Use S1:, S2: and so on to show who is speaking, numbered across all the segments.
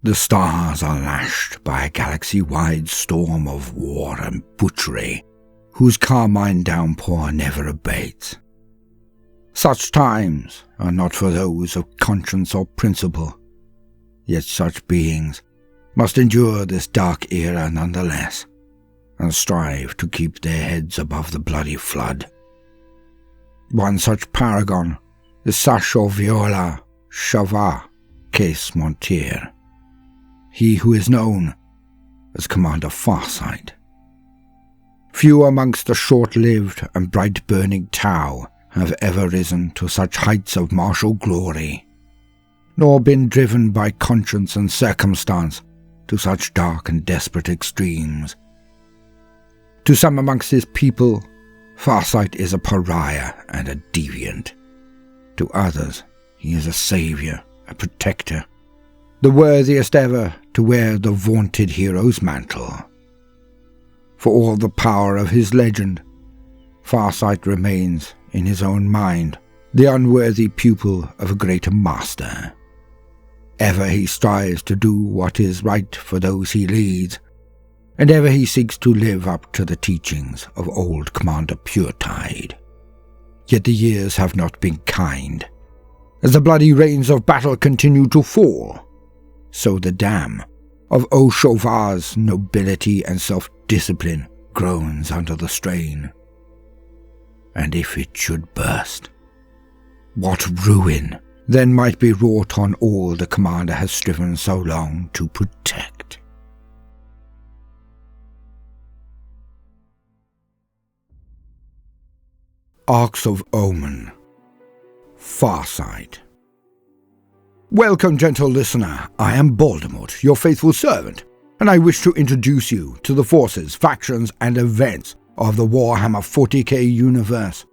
S1: The stars are lashed by a galaxy-wide storm of war and butchery, whose carmine downpour never abates. Such times are not for those of conscience or principle, yet such beings must endure this dark era nonetheless, and strive to keep their heads above the bloody flood. One such paragon is Sasho Viola Chava Case Montier, he who is known as Commander Farsight. Few amongst the short-lived and bright-burning Tau have ever risen to such heights of martial glory, nor been driven by conscience and circumstance to such dark and desperate extremes. To some amongst his people, Farsight is a pariah and a deviant. To others, he is a saviour, a protector, the worthiest ever to wear the vaunted hero's mantle. For all the power of his legend, Farsight remains, in his own mind, the unworthy pupil of a greater master. Ever he strives to do what is right for those he leads, and ever he seeks to live up to the teachings of old Commander Puretide. Yet the years have not been kind. As the bloody rains of battle continue to fall, so the dam of Oshovar's nobility and self-discipline groans under the strain. And if it should burst, what ruin then might be wrought on all the commander has striven so long to protect. Arks of Omen. Farsight. Welcome, gentle listener. I am Baldermort, your faithful servant, and I wish to introduce you to the forces, factions, and events of the Warhammer 40k universe,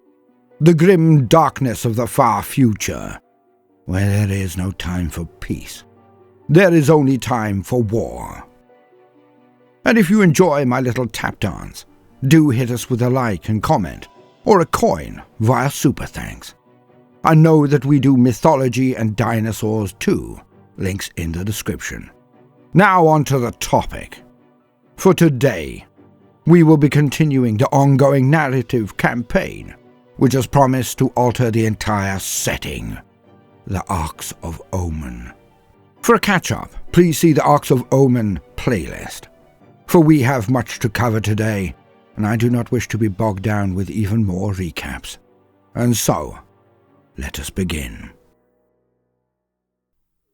S1: the grim darkness of the far future, where there is no time for peace. There is only time for war. And if you enjoy my little tap dance, do hit us with a like and comment, or a coin via Super Thanks. I know that we do mythology and dinosaurs too, links in the description. Now on to the topic. For today, we will be continuing the ongoing narrative campaign, which has promised to alter the entire setting, the Arks of Omen. For a catch-up, please see the Arks of Omen playlist, for we have much to cover today, and I do not wish to be bogged down with even more recaps. And so, let us begin.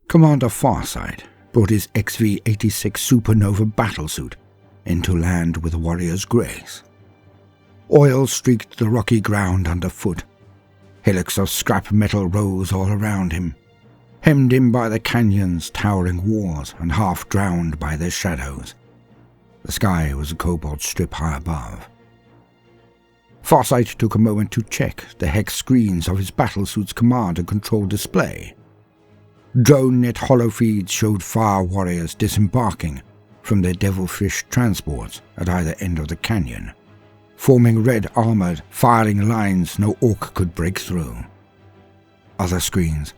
S1: Commander Farsight brought his XV-86 Supernova battlesuit into land with warrior's grace. Oil streaked the rocky ground underfoot. Hillocks of scrap metal rose all around him, hemmed in by the canyon's towering walls and half drowned by their shadows. The sky was a cobalt strip high above. Farsight took a moment to check the hex screens of his battlesuit's command and control display. Drone-knit holofeeds showed fire warriors disembarking from their devilfish transports at either end of the canyon, forming red armored, firing lines no orc could break through. Other screens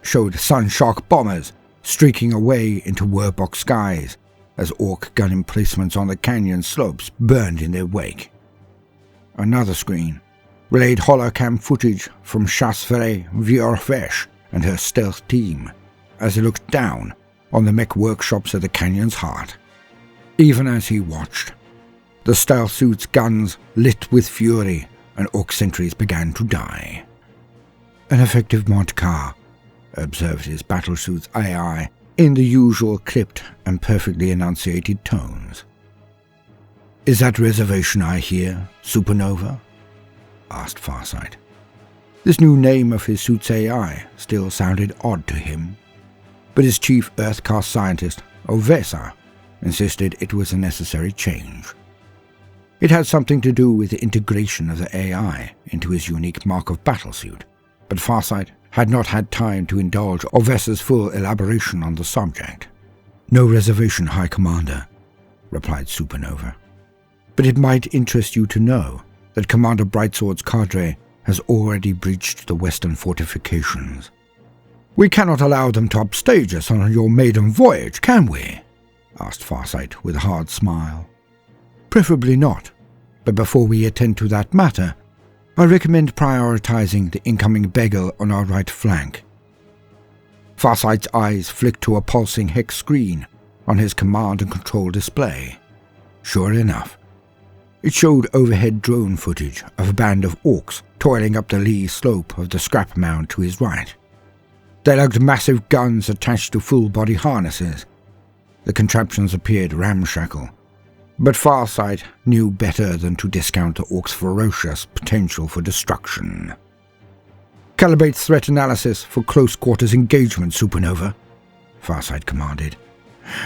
S1: showed Sunshock bombers streaking away into Warbox skies as orc gun emplacements on the canyon slopes burned in their wake. Another screen relayed holocam footage from Chasfere Viorfesh and her stealth team as they looked down on the mech workshops at the canyon's heart. Even as he watched, the stealth suit's guns lit with fury and orc sentries began to die. An effective Montcar, observed his battlesuit's AI in the usual clipped and perfectly enunciated tones. "Is that reservation I hear, Supernova?" asked Farsight. This new name of his suit's AI still sounded odd to him, but his chief Earth-caste scientist, Ovesa, insisted it was a necessary change. It had something to do with the integration of the AI into his unique Markov battlesuit, but Farsight had not had time to indulge Ovesa's full elaboration on the subject. "No reservation, High Commander," replied Supernova. "But it might interest you to know that Commander Brightsword's cadre has already breached the western fortifications. "We cannot allow them to upstage us on your maiden voyage, can we?" asked Farsight with a hard smile. "Preferably not, but before we attend to that matter, I recommend prioritizing the incoming beggar on our right flank." Farsight's eyes flicked to a pulsing hex screen on his command and control display. Sure enough, it showed overhead drone footage of a band of orcs toiling up the lee slope of the scrap mound to his right. They lugged massive guns attached to full-body harnesses. The contraptions appeared ramshackle, but Farsight knew better than to discount the orcs' ferocious potential for destruction. "Calibrate threat analysis for close-quarters engagement, Supernova," Farsight commanded.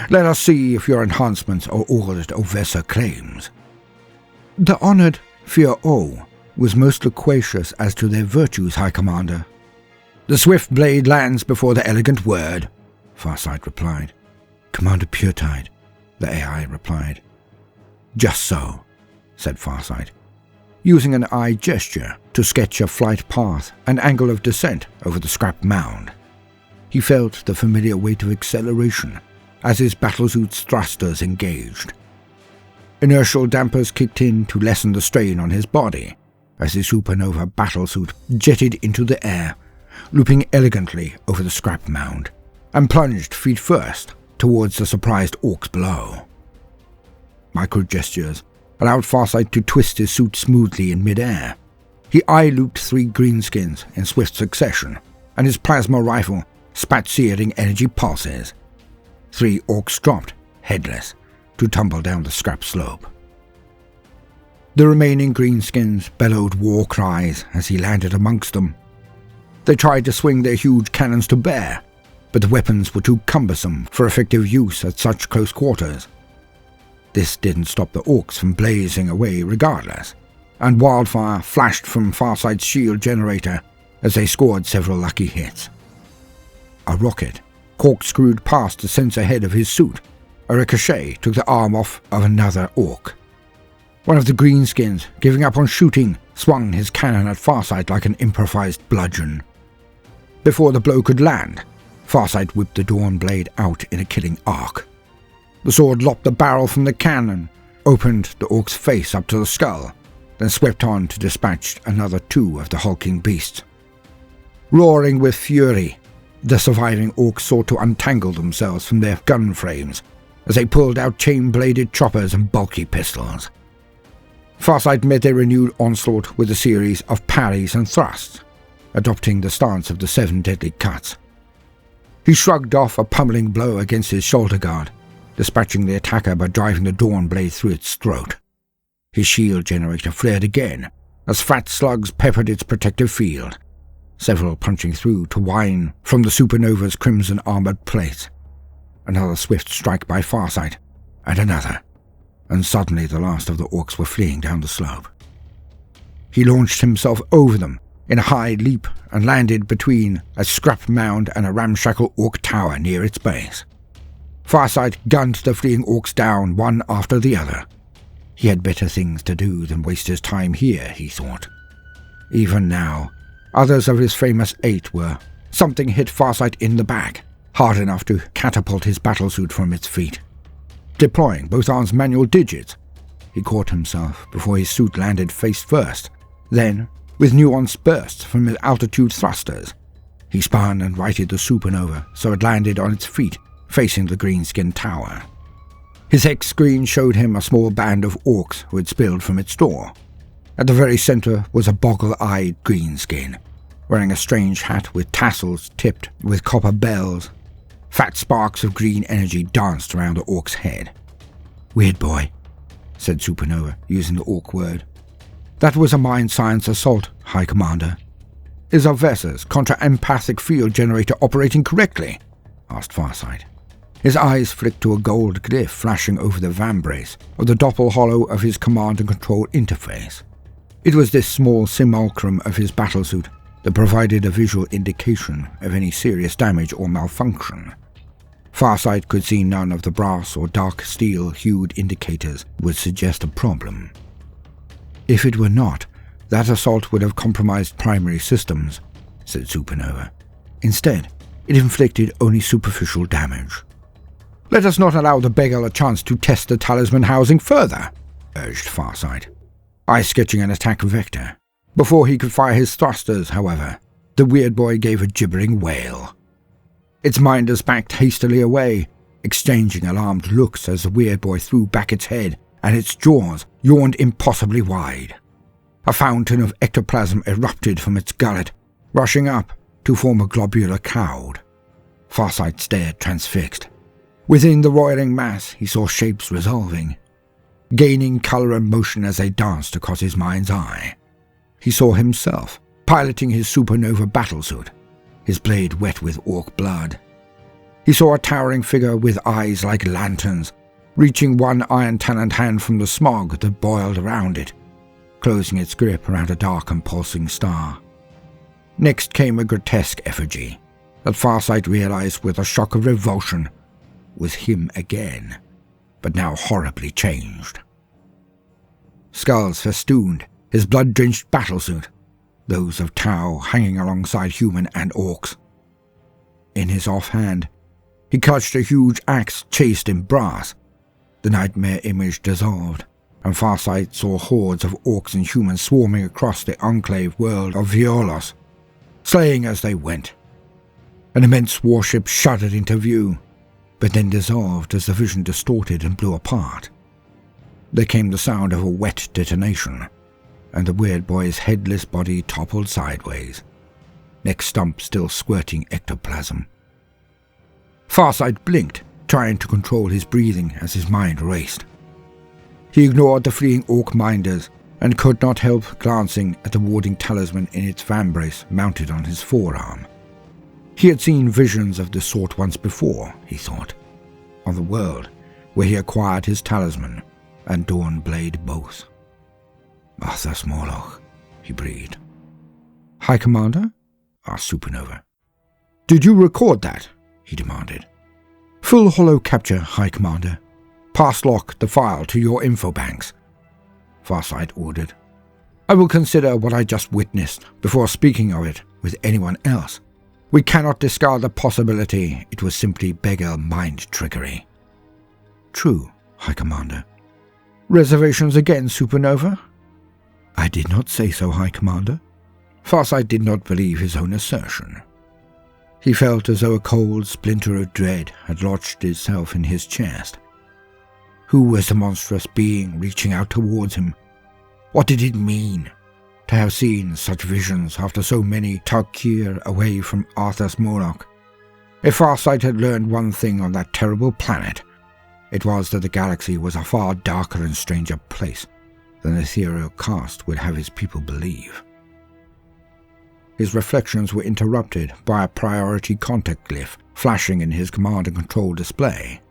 S1: "Let us see if your enhancements are all that Ovessa claims." "The honored Fear O was most loquacious as to their virtues, High Commander." "The swift blade lands before the elegant word," Farsight replied. "Commander Puretide," the AI replied. "Just so," said Farsight, using an eye gesture to sketch a flight path and angle of descent over the scrap mound. He felt the familiar weight of acceleration as his battlesuit's thrusters engaged. Inertial dampers kicked in to lessen the strain on his body as his supernova battlesuit jetted into the air, looping elegantly over the scrap mound, and plunged feet first towards the surprised orcs below. Micro-gestures allowed Farsight to twist his suit smoothly in mid-air. He eye-looped 3 greenskins in swift succession, and his plasma rifle spat searing energy pulses. 3 orcs dropped, headless, to tumble down the scrap slope. The remaining greenskins bellowed war cries as he landed amongst them. They tried to swing their huge cannons to bear, but the weapons were too cumbersome for effective use at such close quarters. This didn't stop the orcs from blazing away regardless, and wildfire flashed from Farsight's shield generator as they scored several lucky hits. A rocket corkscrewed past the sensor head of his suit. A ricochet took the arm off of another orc. One of the greenskins, giving up on shooting, swung his cannon at Farsight like an improvised bludgeon. Before the blow could land, Farsight whipped the Dawn Blade out in a killing arc. The sword lopped the barrel from the cannon, opened the orc's face up to the skull, then swept on to dispatch another 2 of the hulking beasts. Roaring with fury, the surviving orcs sought to untangle themselves from their gun frames as they pulled out chain-bladed choppers and bulky pistols. Farsight met their renewed onslaught with a series of parries and thrusts, adopting the stance of the 7 deadly cuts. He shrugged off a pummeling blow against his shoulder guard, dispatching the attacker by driving the Dawn Blade through its throat. His shield generator flared again as fat slugs peppered its protective field, several punching through to whine from the supernova's crimson-armored plates. Another swift strike by Farsight, and another, and suddenly the last of the orcs were fleeing down the slope. He launched himself over them in a high leap and landed between a scrap mound and a ramshackle orc tower near its base. Farsight gunned the fleeing orcs down one after the other. He had better things to do than waste his time here, he thought. Even now, others of his famous 8 were. Something hit Farsight in the back, hard enough to catapult his battlesuit from its feet. Deploying both arms' manual digits, he caught himself before his suit landed face first. Then, with nuanced bursts from his altitude thrusters, he spun and righted the supernova so it landed on its feet, facing the greenskin tower. His hex screen showed him a small band of orcs who had spilled from its door. At the very center was a boggle-eyed greenskin, wearing a strange hat with tassels tipped with copper bells. Fat sparks of green energy danced around the orc's head. "Weird boy," said Supernova, using the orc word. "That was a mind science assault, High Commander." "Is Ovessa's contra-empathic field generator operating correctly?" asked Farsight. His eyes flicked to a gold glyph flashing over the vambrace of the doppel-hollow of his command and control interface. It was this small simulacrum of his battlesuit that provided a visual indication of any serious damage or malfunction. Farsight could see none of the brass or dark steel-hued indicators would suggest a problem. "If it were not, that assault would have compromised primary systems," said Supernova. "Instead, it inflicted only superficial damage. "Let us not allow the beggar a chance to test the talisman housing further," urged Farsight, eye-sketching an attack vector. Before he could fire his thrusters, however, the weird boy gave a gibbering wail. Its minders backed hastily away, exchanging alarmed looks as the weird boy threw back its head and its jaws yawned impossibly wide. A fountain of ectoplasm erupted from its gullet, rushing up to form a globular cloud. Farsight stared transfixed. Within the roiling mass he saw shapes resolving, gaining colour and motion as they danced across his mind's eye. He saw himself piloting his supernova battlesuit, his blade wet with orc blood. He saw a towering figure with eyes like lanterns, reaching one iron-taloned hand from the smog that boiled around it, closing its grip around a dark and pulsing star. Next came a grotesque effigy that Farsight realized with a shock of revulsion was him again, but now horribly changed. Skulls festooned his blood-drenched battlesuit, those of Tau hanging alongside human and orcs. In his offhand, he clutched a huge axe chased in brass. The nightmare image dissolved, and Farsight saw hordes of orcs and humans swarming across the enclave world of Violos, slaying as they went. An immense warship shuddered into view, but then dissolved as the vision distorted and blew apart. There came the sound of a wet detonation, and the weird boy's headless body toppled sideways, neck stump still squirting ectoplasm. Farsight blinked, trying to control his breathing as his mind raced. He ignored the fleeing orc minders and could not help glancing at the warding talisman in its vambrace mounted on his forearm. He had seen visions of this sort once before, he thought, on the world where he acquired his talisman and Dawnblade both. "Arthas Moloch," he breathed. "High Commander?" asked Supernova. "Did you record that?" he demanded. "Full holo capture, High Commander. Pass-lock the file to your infobanks," Farsight ordered. "I will consider what I just witnessed before speaking of it with anyone else. We cannot discard the possibility it was simply beggar mind trickery." "True, High Commander." "Reservations again, Supernova?" "I did not say so, High Commander." Farsight did not believe his own assertion. He felt as though a cold splinter of dread had lodged itself in his chest. Who was the monstrous being reaching out towards him? What did it mean to have seen such visions after so many Tarkir away from Arthas Moloch? If Farsight had learned one thing on that terrible planet, it was that the galaxy was a far darker and stranger place than the Ethereal caste would have his people believe. His reflections were interrupted by a priority contact glyph flashing in his command and control display.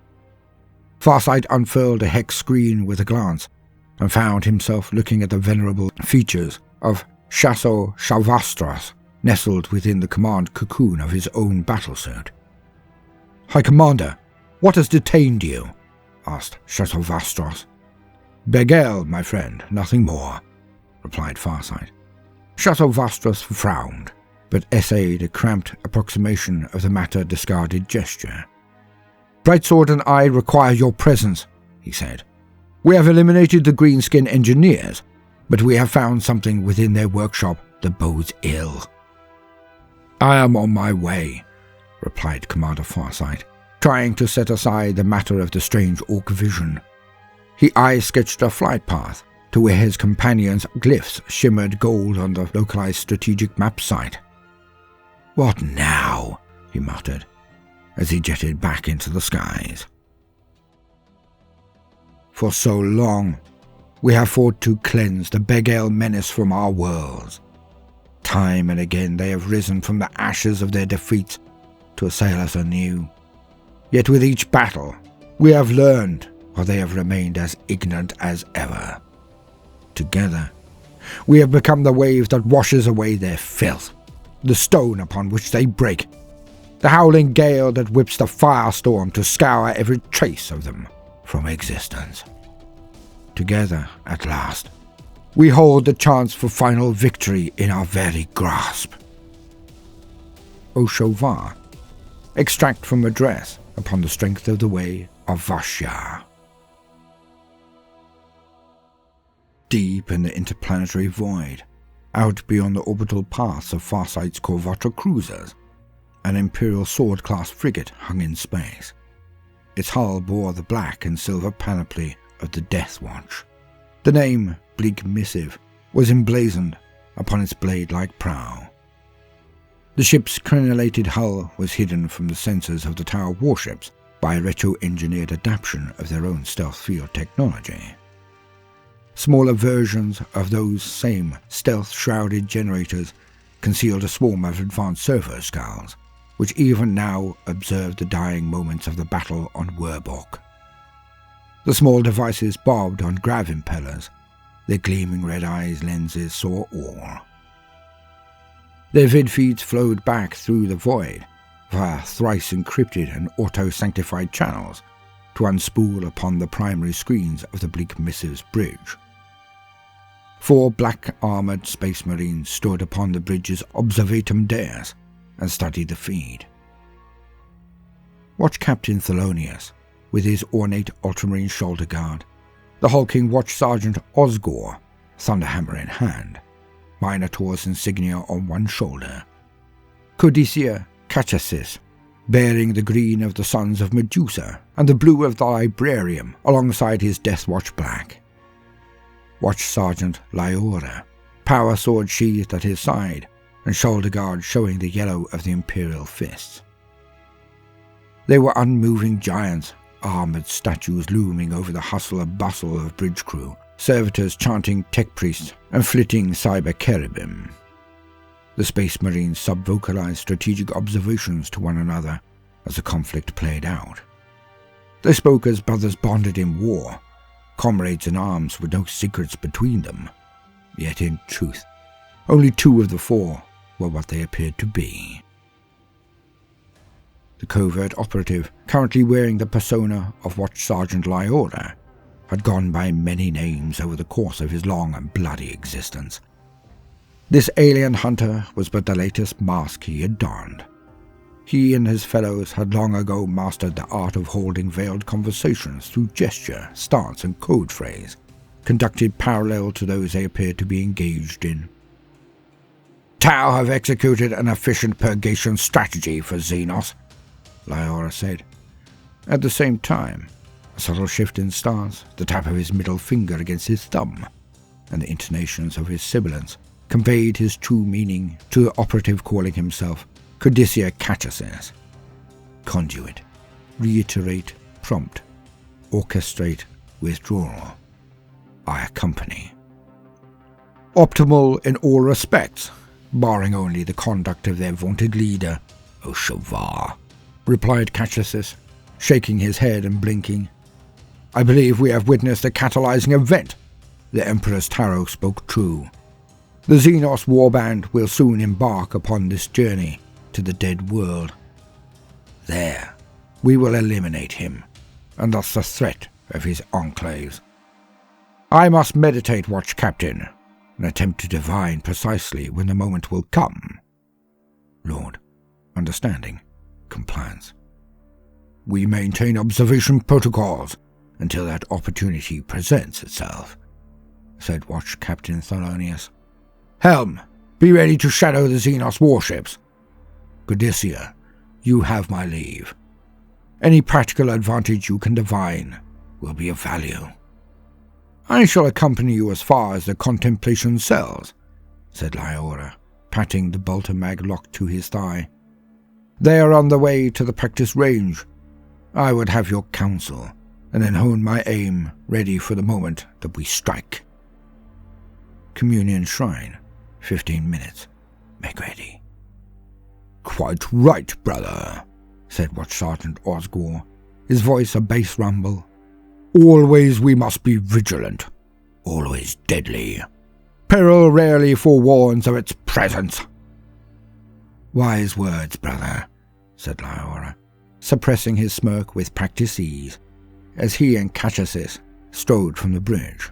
S1: Farsight unfurled a hex screen with a glance and found himself looking at the venerable features of Shaso Shalvastras nestled within the command cocoon of his own battlesuit. "High Commander, what has detained you?" asked Shasovastros. "Begel, my friend, nothing more," replied Farsight. Shasovastros frowned, but essayed a cramped approximation of the matter-discarded gesture. "Brightsword and I require your presence," he said. "We have eliminated the greenskinned engineers, but we have found something within their workshop that bodes ill." "I am on my way," replied Commander Farsight, trying to set aside the matter of the strange orc vision. He eye-sketched a flight path to where his companion's glyphs shimmered gold on the localized strategic map site. "What now?" he muttered, as he jetted back into the skies. "For so long, we have fought to cleanse the Begel menace from our worlds. Time and again they have risen from the ashes of their defeats to assail us anew. Yet with each battle, we have learned, while they have remained as ignorant as ever. Together, we have become the wave that washes away their filth, the stone upon which they break, the howling gale that whips the firestorm to scour every trace of them from existence. Together, at last, we hold the chance for final victory in our very grasp." Oshovar, extract from address upon the strength of the way of Vashya. Deep in the interplanetary void, out beyond the orbital paths of Farsight's Corvatra cruisers, an Imperial sword-class frigate hung in space. Its hull bore the black and silver panoply of the Deathwatch. The name, Bleak Missive, was emblazoned upon its blade-like prow. The ship's crenellated hull was hidden from the sensors of the Tower warships by a retro-engineered adaptation of their own stealth field technology. Smaller versions of those same stealth-shrouded generators concealed a swarm of advanced servo skulls, which even now observed the dying moments of the battle on Werbok. The small devices bobbed on grav impellers. Their gleaming red eyes lenses saw all. Their vid feeds flowed back through the void via thrice encrypted and auto-sanctified channels to unspool upon the primary screens of the Bleak Missive's bridge. 4 black-armoured space marines stood upon the bridge's observatum dais and studied the feed. Watch Captain Thelonious, with his ornate ultramarine shoulder guard, the hulking Watch Sergeant Osgore, thunderhammer in hand, Minotaur's insignia on one shoulder, Codicia Cachasis, bearing the green of the Sons of Medusa and the blue of the Librarium alongside his Deathwatch black, Watch Sergeant Lyora, power sword sheathed at his side, and shoulder guard showing the yellow of the Imperial fists. They were unmoving giants, armoured statues looming over the hustle and bustle of bridge crew, servitors chanting tech priests and flitting cyber cherubim. The Space Marines sub-vocalized strategic observations to one another as the conflict played out. They spoke as brothers bonded in war, comrades in arms with no secrets between them. Yet in truth, only 2 of the 4 were what they appeared to be. The covert operative, currently wearing the persona of Watch Sergeant Lyora, had gone by many names over the course of his long and bloody existence. This alien hunter was but the latest mask he had donned. He and his fellows had long ago mastered the art of holding veiled conversations through gesture, stance, and code phrase, conducted parallel to those they appeared to be engaged in. Tau have executed an efficient purgation strategy for Xenos, Lyora said. At the same time, a subtle shift in stance, the tap of his middle finger against his thumb, and the intonations of his sibilants conveyed his true meaning to the operative calling himself Codicia Cachasis. Conduit, reiterate, prompt, orchestrate, withdrawal. I accompany. Optimal in all respects, barring only the conduct of their vaunted leader, Oshavar, replied Cachasis, shaking his head and blinking. I believe we have witnessed a catalyzing event. The Emperor's tarot spoke true. The Xenos warband will soon embark upon this journey to the dead world. There, we will eliminate him, and thus the threat of his enclaves. I must meditate, Watch Captain, and attempt to divine precisely when the moment will come. Lord, understanding, compliance. We maintain observation protocols until that opportunity presents itself, said Watch Captain Thelonious. Helm, be ready to shadow the Xenos warships. Codicia, you have my leave. Any practical advantage you can divine will be of value. I shall accompany you as far as the contemplation cells, said Lyora, patting the bolter mag locked to his thigh. They are on the way to the practice range. I would have your counsel, and then hone my aim, ready for the moment that we strike. Communion Shrine, 15 minutes. Make ready. Quite right, brother, said Watch Sergeant Osgore, his voice a bass rumble. Always we must be vigilant, always deadly. Peril rarely forewarns of its presence. Wise words, brother, said Lyora, suppressing his smirk with practiced ease, as he and Cachasis strode from the bridge.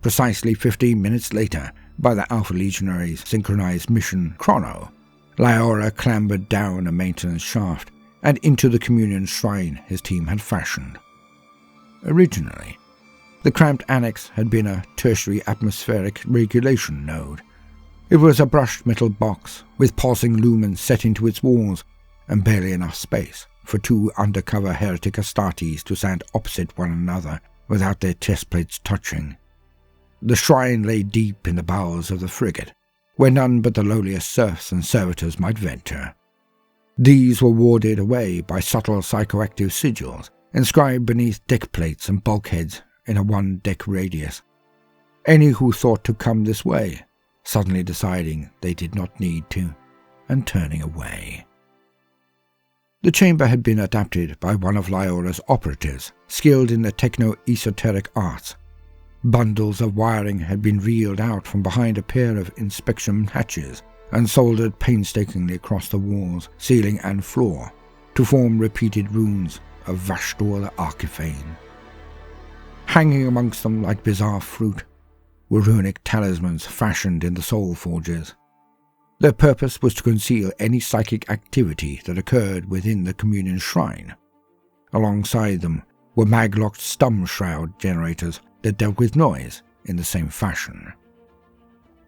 S1: Precisely 15 minutes later, by the Alpha Legionaries' synchronized mission chrono, Lyora clambered down a maintenance shaft and into the communion shrine his team had fashioned. Originally, the cramped annex had been a tertiary atmospheric regulation node. It was a brushed metal box with pulsing lumens set into its walls and barely enough space for two undercover heretic Astartes to stand opposite one another without their chest plates touching. The shrine lay deep in the bowels of the frigate, where none but the lowliest serfs and servitors might venture. These were warded away by subtle psychoactive sigils inscribed beneath deck plates and bulkheads in a one-deck radius. Any who thought to come this way, suddenly deciding they did not need to, and turning away. The chamber had been adapted by one of Lyora's operatives, skilled in the techno-esoteric arts. Bundles of wiring had been reeled out from behind a pair of inspection hatches and soldered painstakingly across the walls, ceiling and floor to form repeated runes of Vashtor Archiphane. Hanging amongst them like bizarre fruit were runic talismans fashioned in the soul forges. Their purpose was to conceal any psychic activity that occurred within the communion shrine. Alongside them were mag-locked stum shroud generators that dealt with noise in the same fashion.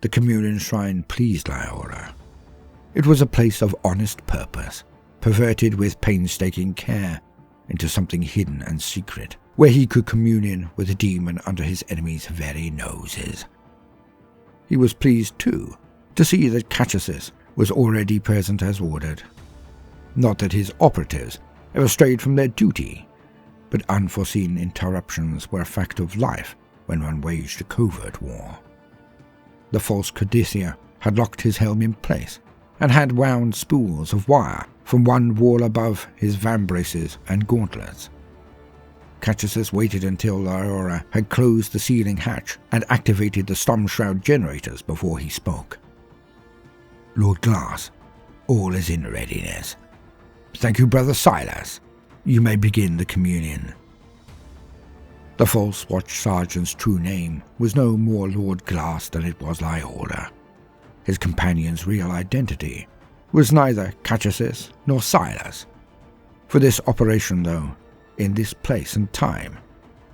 S1: The communion shrine pleased Lyora. It was a place of honest purpose, perverted with painstaking care into something hidden and secret, where he could commune with a demon under his enemies' very noses. He was pleased, too, to see that Cachesis was already present as ordered. Not that his operatives ever strayed from their duty, but unforeseen interruptions were a fact of life when one waged a covert war. The false Codicea had locked his helm in place and had wound spools of wire from one wall above his vambraces and gauntlets. Cachesis waited until Lyora had closed the ceiling hatch and activated the storm shroud generators before he spoke. "Lord Glass, all is in readiness. Thank you, Brother Silas. You may begin the communion." The false watch sergeant's true name was no more Lord Glass than it was Lyora. His companion's real identity was neither Cachesis nor Silas. For this operation, though, in this place and time,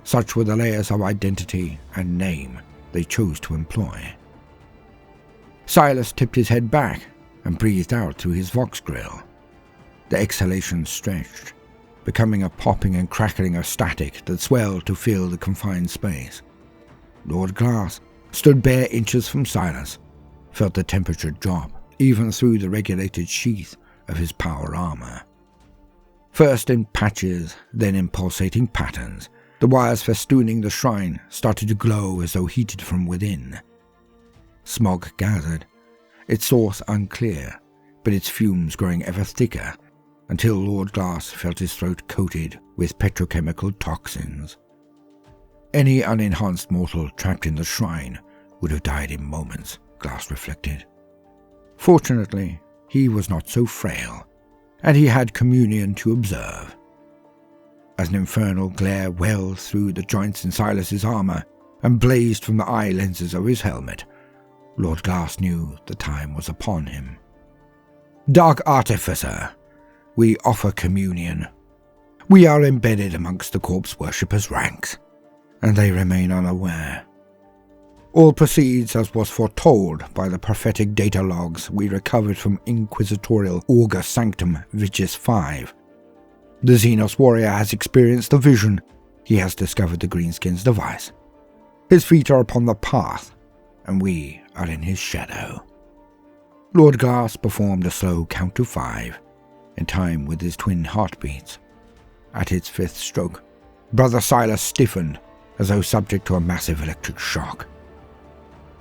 S1: such were the layers of identity and name they chose to employ. Silas tipped his head back and breathed out through his vox grill. The exhalation stretched, becoming a popping and crackling of static that swelled to fill the confined space. Lord Glass stood bare inches from Silas, felt the temperature drop even through the regulated sheath of his power armor. First in patches, then in pulsating patterns, the wires festooning the shrine started to glow as though heated from within. Smog gathered, its source unclear, but its fumes growing ever thicker, until Lord Glass felt his throat coated with petrochemical toxins. Any unenhanced mortal trapped in the shrine would have died in moments, Glass reflected. Fortunately, he was not so frail, and he had communion to observe. As an infernal glare welled through the joints in Silas's armor and blazed from the eye lenses of his helmet, Lord Glass knew the time was upon him. "Dark Artificer, we offer communion. We are embedded amongst the corpse worshippers' ranks, and they remain unaware. All proceeds as was foretold by the prophetic data logs we recovered from Inquisitorial Augur Sanctum Vigis 5. The Xenos warrior has experienced the vision. He has discovered the greenskins' device. His feet are upon the path, and we are in his shadow." Lord Glass performed a slow count to 5, in time with his twin heartbeats. At its 5th stroke, Brother Silas stiffened as though subject to a massive electric shock.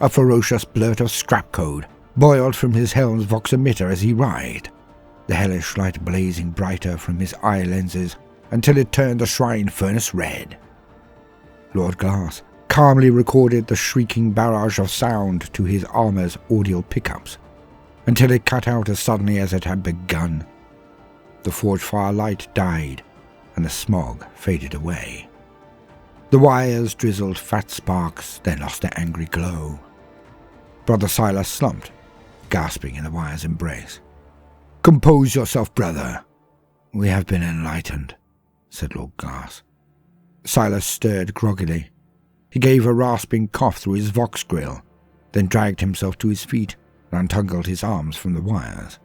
S1: A ferocious blurt of scrap code boiled from his helm's vox emitter as he writhed, the hellish light blazing brighter from his eye lenses until it turned the shrine furnace red. Lord Glass calmly recorded the shrieking barrage of sound to his armor's audio pickups, until it cut out as suddenly as it had begun. The forge fire light died, and the smog faded away. The wires drizzled fat sparks, then lost their angry glow. Brother Silas slumped, gasping in the wire's embrace. "Compose yourself, brother. We have been enlightened," said Lord Glass. Silas stirred groggily. He gave a rasping cough through his vox grill, then dragged himself to his feet and untangled his arms from the wires.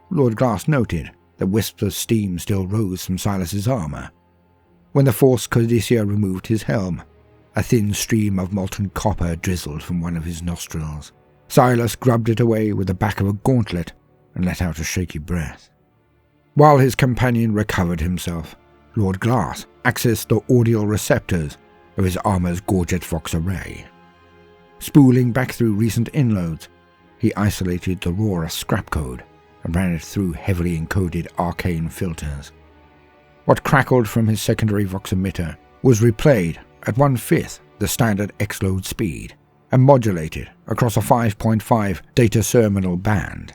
S1: Lord Glass noted that wisps of steam still rose from Silas's armour. When the Force Codicia removed his helm, a thin stream of molten copper drizzled from one of his nostrils. Silas grubbed it away with the back of a gauntlet and let out a shaky breath. While his companion recovered himself, Lord Glass accessed the audio receptors of his armour's gorget vox array. Spooling back through recent inloads, he isolated the Rora scrap code and ran it through heavily encoded arcane filters. What crackled from his secondary vox emitter was replayed at 1/5 the standard X-load speed and modulated across a 5.5 data terminal band.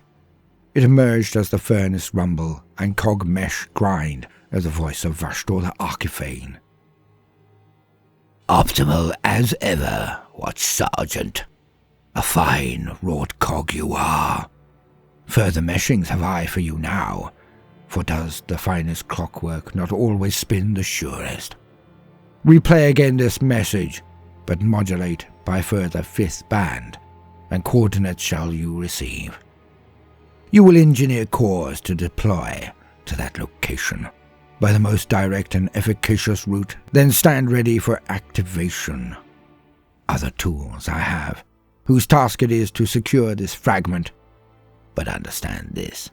S1: It emerged as the furnace rumble and cog mesh grind as the voice of Vashtor the Archiphane. "Optimal as ever, Watch Sergeant. A fine wrought cog you are. Further meshings have I for you now, for does the finest clockwork not always spin the surest? Replay again this message, but modulate by further 5th band, and coordinates shall you receive. You will engineer cores to deploy to that location by the most direct and efficacious route, then stand ready for activation. Other tools I have, whose task it is to secure this fragment, but understand this.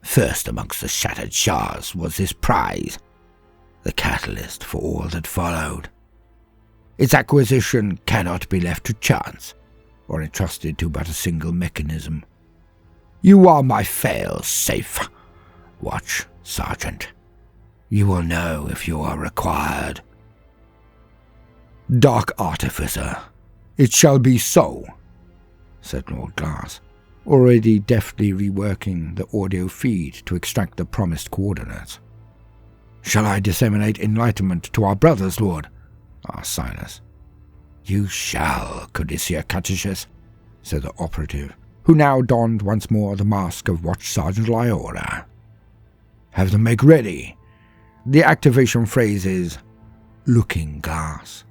S1: First amongst the shattered shards was this prize, the catalyst for all that followed. Its acquisition cannot be left to chance, or entrusted to but a single mechanism. You are my fail-safe, Watch Sergeant. You will know if you are required." "Dark Artificer, it shall be so," said Lord Glass, already deftly reworking the audio feed to extract the promised coordinates. "Shall I disseminate enlightenment to our brothers, Lord?" asked Silas. "You shall, Codicia Catechus," said the operative, who now donned once more the mask of Watch Sergeant Lyora. "Have them make ready. The activation phrase is Looking Glass.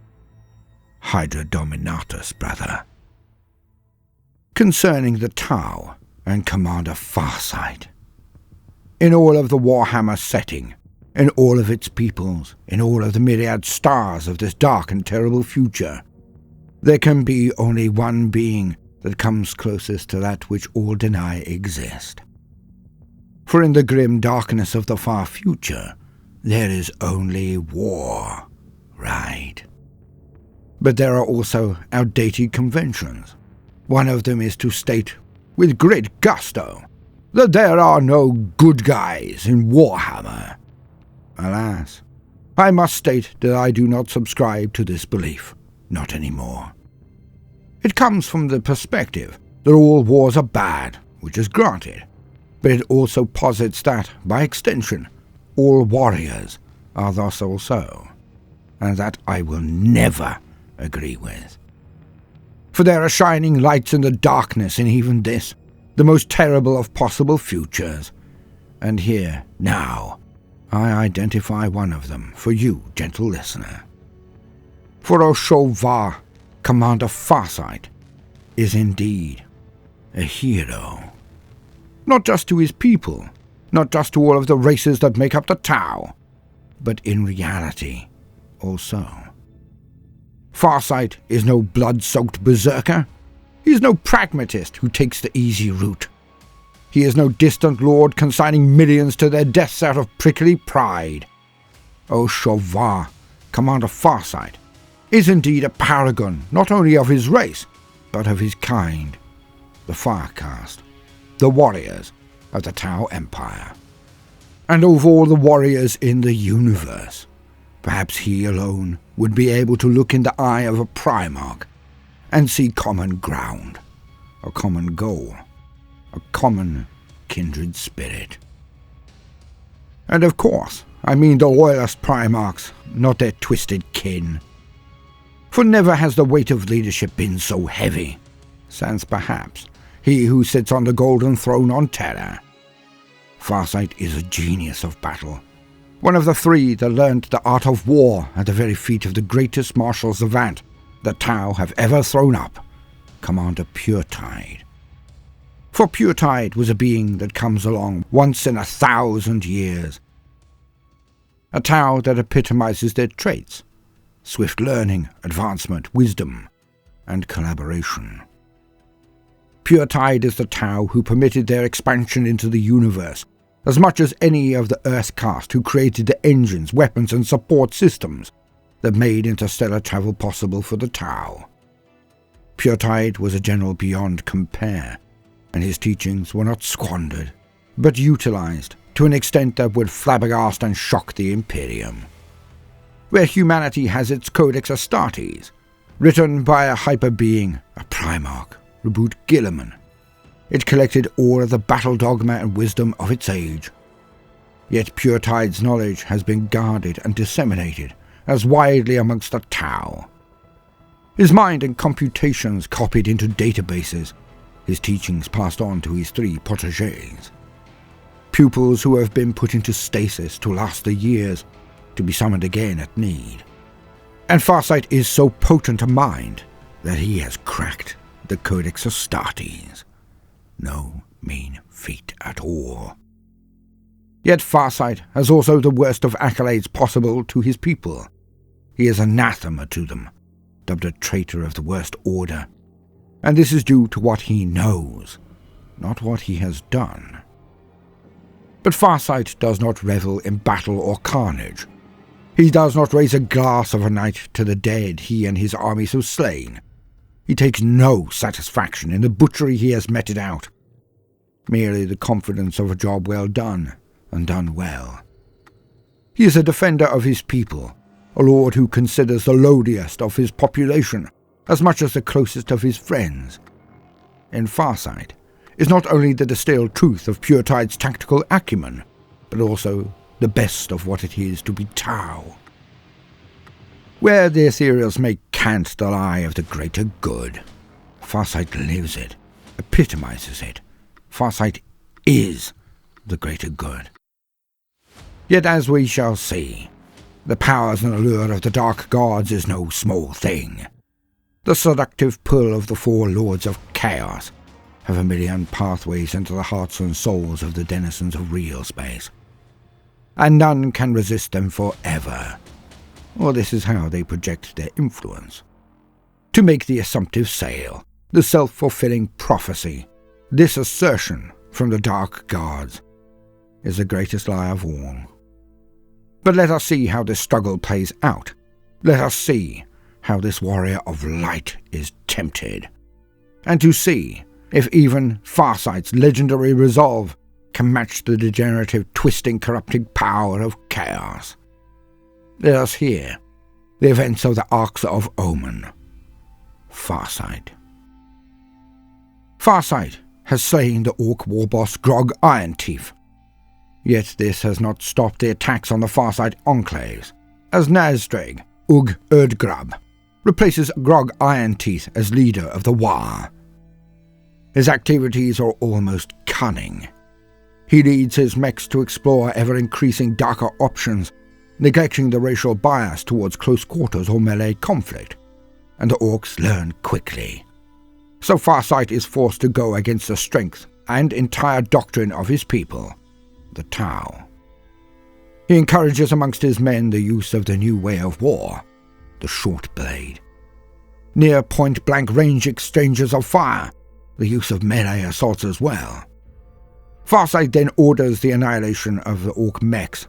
S1: Hydra Dominatus, brother." Concerning the Tau and Commander Farsight. In all of the Warhammer setting, in all of its peoples, in all of the myriad stars of this dark and terrible future, there can be only one being that comes closest to that which all deny exist. For in the grim darkness of the far future, there is only war, right? But there are also outdated conventions. One of them is to state, with great gusto, that there are no good guys in Warhammer. Alas, I must state that I do not subscribe to this belief, not anymore. It comes from the perspective that all wars are bad, which is granted, but it also posits that, by extension, all warriors are thus also, and that I will never agree with. For there are shining lights in the darkness in even this, the most terrible of possible futures, and here, now, I identify one of them for you, gentle listener. For Oshova, Commander Farsight, is indeed a hero. Not just to his people, not just to all of the races that make up the Tau, but in reality also. Farsight is no blood-soaked berserker. He is no pragmatist who takes the easy route. He is no distant lord consigning millions to their deaths out of prickly pride. Oshova, Commander Farsight, is indeed a paragon not only of his race, but of his kind, the Fire Caste, the warriors of the Tau Empire. And of all the warriors in the universe, perhaps he alone would be able to look in the eye of a Primarch and see common ground, a common goal, a common kindred spirit. And of course, I mean the loyalist Primarchs, not their twisted kin. For never has the weight of leadership been so heavy, sans perhaps he who sits on the golden throne on Terra, Farsight is a genius of battle, one of the three that learned the art of war at the very feet of the greatest martial savant that Tau have ever thrown up, Commander Puretide. For Puretide was a being that comes along once in 1,000 years. A Tau that epitomizes their traits: swift learning, advancement, wisdom, and collaboration. Puretide is the Tau who permitted their expansion into the universe, as much as any of the Earth caste who created the engines, weapons, and support systems that made interstellar travel possible for the Tau. Puretide was a general beyond compare, and his teachings were not squandered, but utilized to an extent that would flabbergast and shock the Imperium. Where humanity has its Codex Astartes, written by a hyper-being, a Primarch, Reboot Gilliman, it collected all of the battle dogma and wisdom of its age. Yet Puretide's knowledge has been guarded and disseminated as widely amongst the Tau. His mind and computations copied into databases, his teachings passed on to his 3 protégés. Pupils who have been put into stasis to last the years, to be summoned again at need. And Farsight is so potent a mind that he has cracked the Codex Astartes. No mean feat at all. Yet Farsight has also the worst of accolades possible to his people. He is anathema to them, dubbed a traitor of the worst order, and this is due to what he knows, not what he has done. But Farsight does not revel in battle or carnage. He does not raise a glass of a night to the dead he and his armies have slain. He takes no satisfaction in the butchery he has meted out, merely the confidence of a job well done, and done well. He is a defender of his people, a lord who considers the lowliest of his population as much as the closest of his friends. In Farsight is not only the distilled truth of Puretide's tactical acumen, but also the best of what it is to be Tau. Where the Ethereals make cant the lie of the greater good, Farsight lives it, epitomizes it. Farsight is the greater good. Yet as we shall see, the powers and allure of the dark gods is no small thing. The seductive pull of the 4 lords of chaos have a million pathways into the hearts and souls of the denizens of real space, and none can resist them forever. Or this is how they project their influence. To make the assumptive sale, the self-fulfilling prophecy, this assertion from the dark gods, is the greatest lie of all. But let us see how this struggle plays out. Let us see how this warrior of light is tempted, and to see if even Farsight's legendary resolve can match the degenerative, twisting, corrupting power of chaos. Let us hear the events of the Arks of Omen. Farsight. Farsight has slain the Ork warboss Grog Ironteeth. Yet this has not stopped the attacks on the Farsight Enclaves, as Nazdrag Ug Erdgrab replaces Grog Ironteeth as leader of the War. His activities are almost cunning. He leads his mechs to explore ever-increasing darker options, neglecting the racial bias towards close quarters or melee conflict, and the Orks learn quickly. So Farsight is forced to go against the strength and entire doctrine of his people, the Tau. He encourages amongst his men the use of the new way of war, the short blade. Near point-blank range exchanges of fire, the use of melee assaults as well. Farsight then orders the annihilation of the Ork mechs,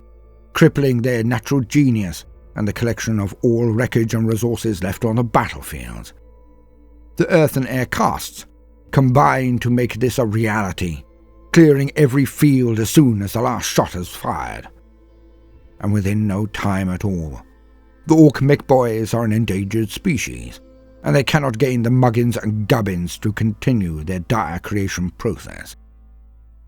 S1: crippling their natural genius and the collection of all wreckage and resources left on the battlefields. The earth and air castes combine to make this a reality, clearing every field as soon as the last shot is fired. And within no time at all, the Ork mech boys are an endangered species, and they cannot gain the muggins and gubbins to continue their dire creation process.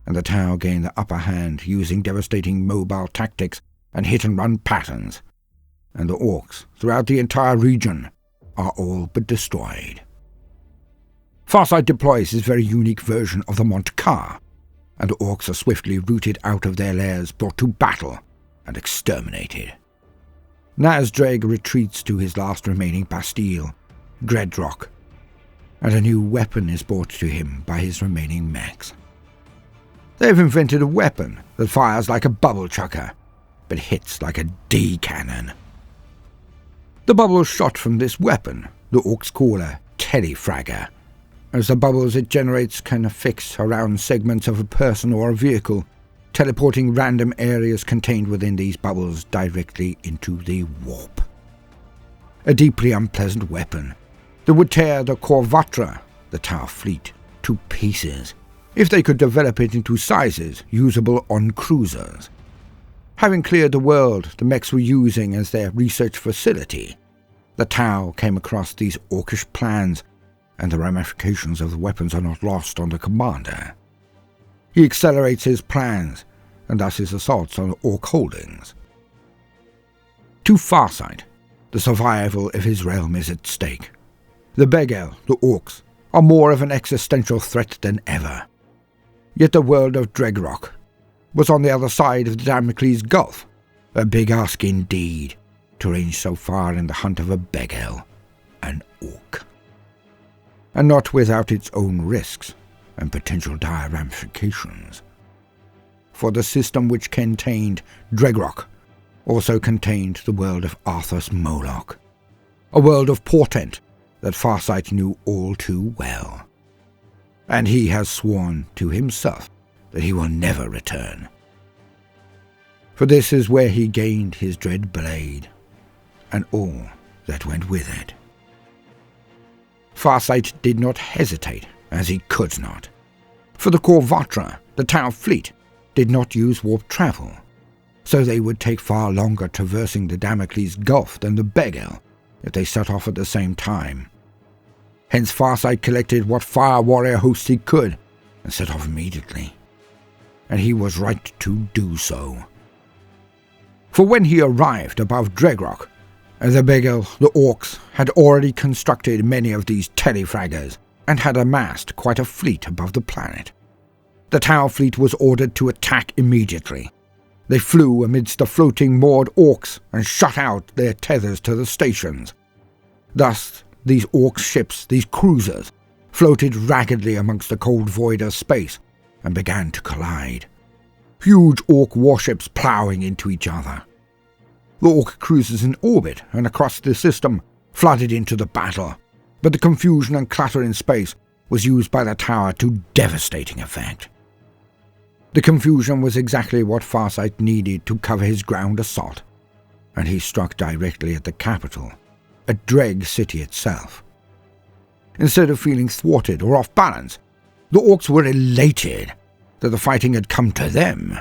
S1: And the Tau gain the upper hand using devastating mobile tactics and hit-and-run patterns, and the Orks throughout the entire region are all but destroyed. Farsight deploys his very unique version of the Montcar, and Orks are swiftly rooted out of their lairs, brought to battle, and exterminated. Nasdrag retreats to his last remaining bastille, Dreadrock, and a new weapon is brought to him by his remaining mechs. They've invented a weapon that fires like a bubble chucker, but hits like a D-cannon. The bubbles shot from this weapon the Orks call a telefragger, as the bubbles it generates can affix around segments of a person or a vehicle, teleporting random areas contained within these bubbles directly into the warp. A deeply unpleasant weapon that would tear the Corvatra, the Tower fleet, to pieces, if they could develop it into sizes usable on cruisers. Having cleared the world the mechs were using as their research facility, the Tau came across these Orkish plans, and the ramifications of the weapons are not lost on the commander. He accelerates his plans, and thus his assaults on Ork holdings. To Farsight, the survival of his realm is at stake. The Begel, the Orks, are more of an existential threat than ever. Yet the world of Dregrock was on the other side of the Damocles Gulf, a big ask indeed, to range so far in the hunt of a Begel, an Ork. And not without its own risks and potential dire ramifications. For the system which contained Dregrock also contained the world of Arthas Moloch, a world of portent that Farsight knew all too well. And he has sworn to himself that he will never return. For this is where he gained his dread blade, and all that went with it. Farsight did not hesitate, as he could not. For the Corvatra, the Tau fleet, did not use warp travel, so they would take far longer traversing the Damocles Gulf than the Begel if they set off at the same time. Hence Farsight collected what fire warrior hosts he could and set off immediately. And he was right to do so. For when he arrived above Dregrock, the Begel, the Orks, had already constructed many of these telefraggers and had amassed quite a fleet above the planet. The Tau fleet was ordered to attack immediately. They flew amidst the floating moored Orks and shut out their tethers to the stations. Thus, these Ork ships, these cruisers, floated raggedly amongst the cold void of space and began to collide. Huge Ork warships ploughing into each other. The Ork cruisers in orbit and across the system flooded into the battle, but the confusion and clutter in space was used by the tower to devastating effect. The confusion was exactly what Farsight needed to cover his ground assault, and he struck directly at the capital, at Dreg City itself. Instead of feeling thwarted or off balance, the Orks were elated that the fighting had come to them,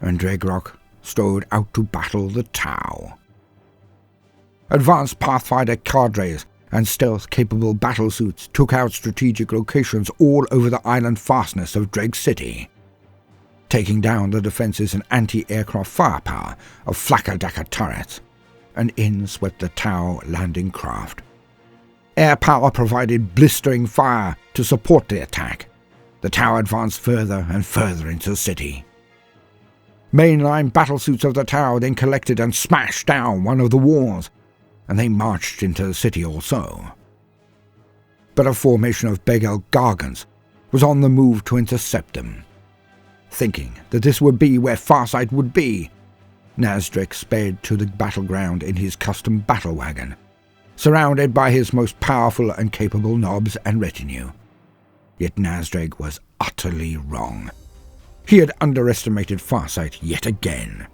S1: and Dregrock strode out to battle the Tau. Advanced Pathfinder cadres and stealth-capable battlesuits took out strategic locations all over the island fastness of Dreg City, taking down the defences and anti-aircraft firepower of Flakadaka turrets, and in swept the Tau landing craft. Air power provided blistering fire to support the attack. The Tau advanced further and further into the city. Mainline battlesuits of the Tau then collected and smashed down one of the walls, and they marched into the city also. But a formation of Begel Gargants was on the move to intercept them. Thinking that this would be where Farsight would be, Nasdrag sped to the battleground in his custom battle wagon, surrounded by his most powerful and capable nobs and retinue. Yet Nasdrag was utterly wrong. He had underestimated Farsight yet again.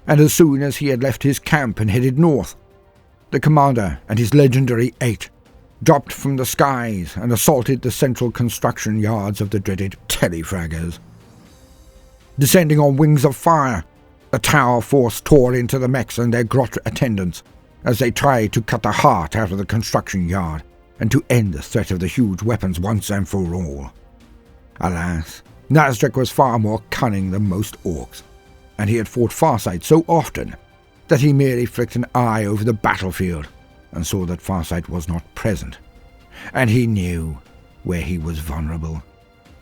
S1: And as soon as he had left his camp and headed north, the commander and his legendary 8 dropped from the skies and assaulted the central construction yards of the dreaded telefraggers. Descending on wings of fire, the tower force tore into the mechs and their grot attendants as they tried to cut the heart out of the construction yard and to end the threat of the huge weapons once and for all. Alas, Nasdrag was far more cunning than most Orks, and he had fought Farsight so often that he merely flicked an eye over the battlefield and saw that Farsight was not present, and he knew where he was vulnerable.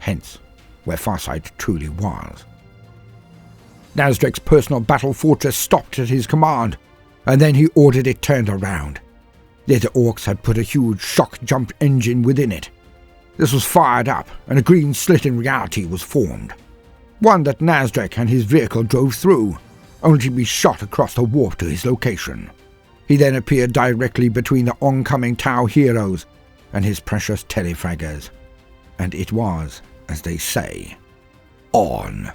S1: Hence, where Farsight truly was. Nasdrek's personal battle fortress stopped at his command, and then he ordered it turned around. Yet the Orks had put a huge shock-jump engine within it. This was fired up, and a green slit in reality was formed. One that Nasdrek and his vehicle drove through, only to be shot across the warp to his location. He then appeared directly between the oncoming Tau heroes and his precious telefraggers. And it was, as they say, on.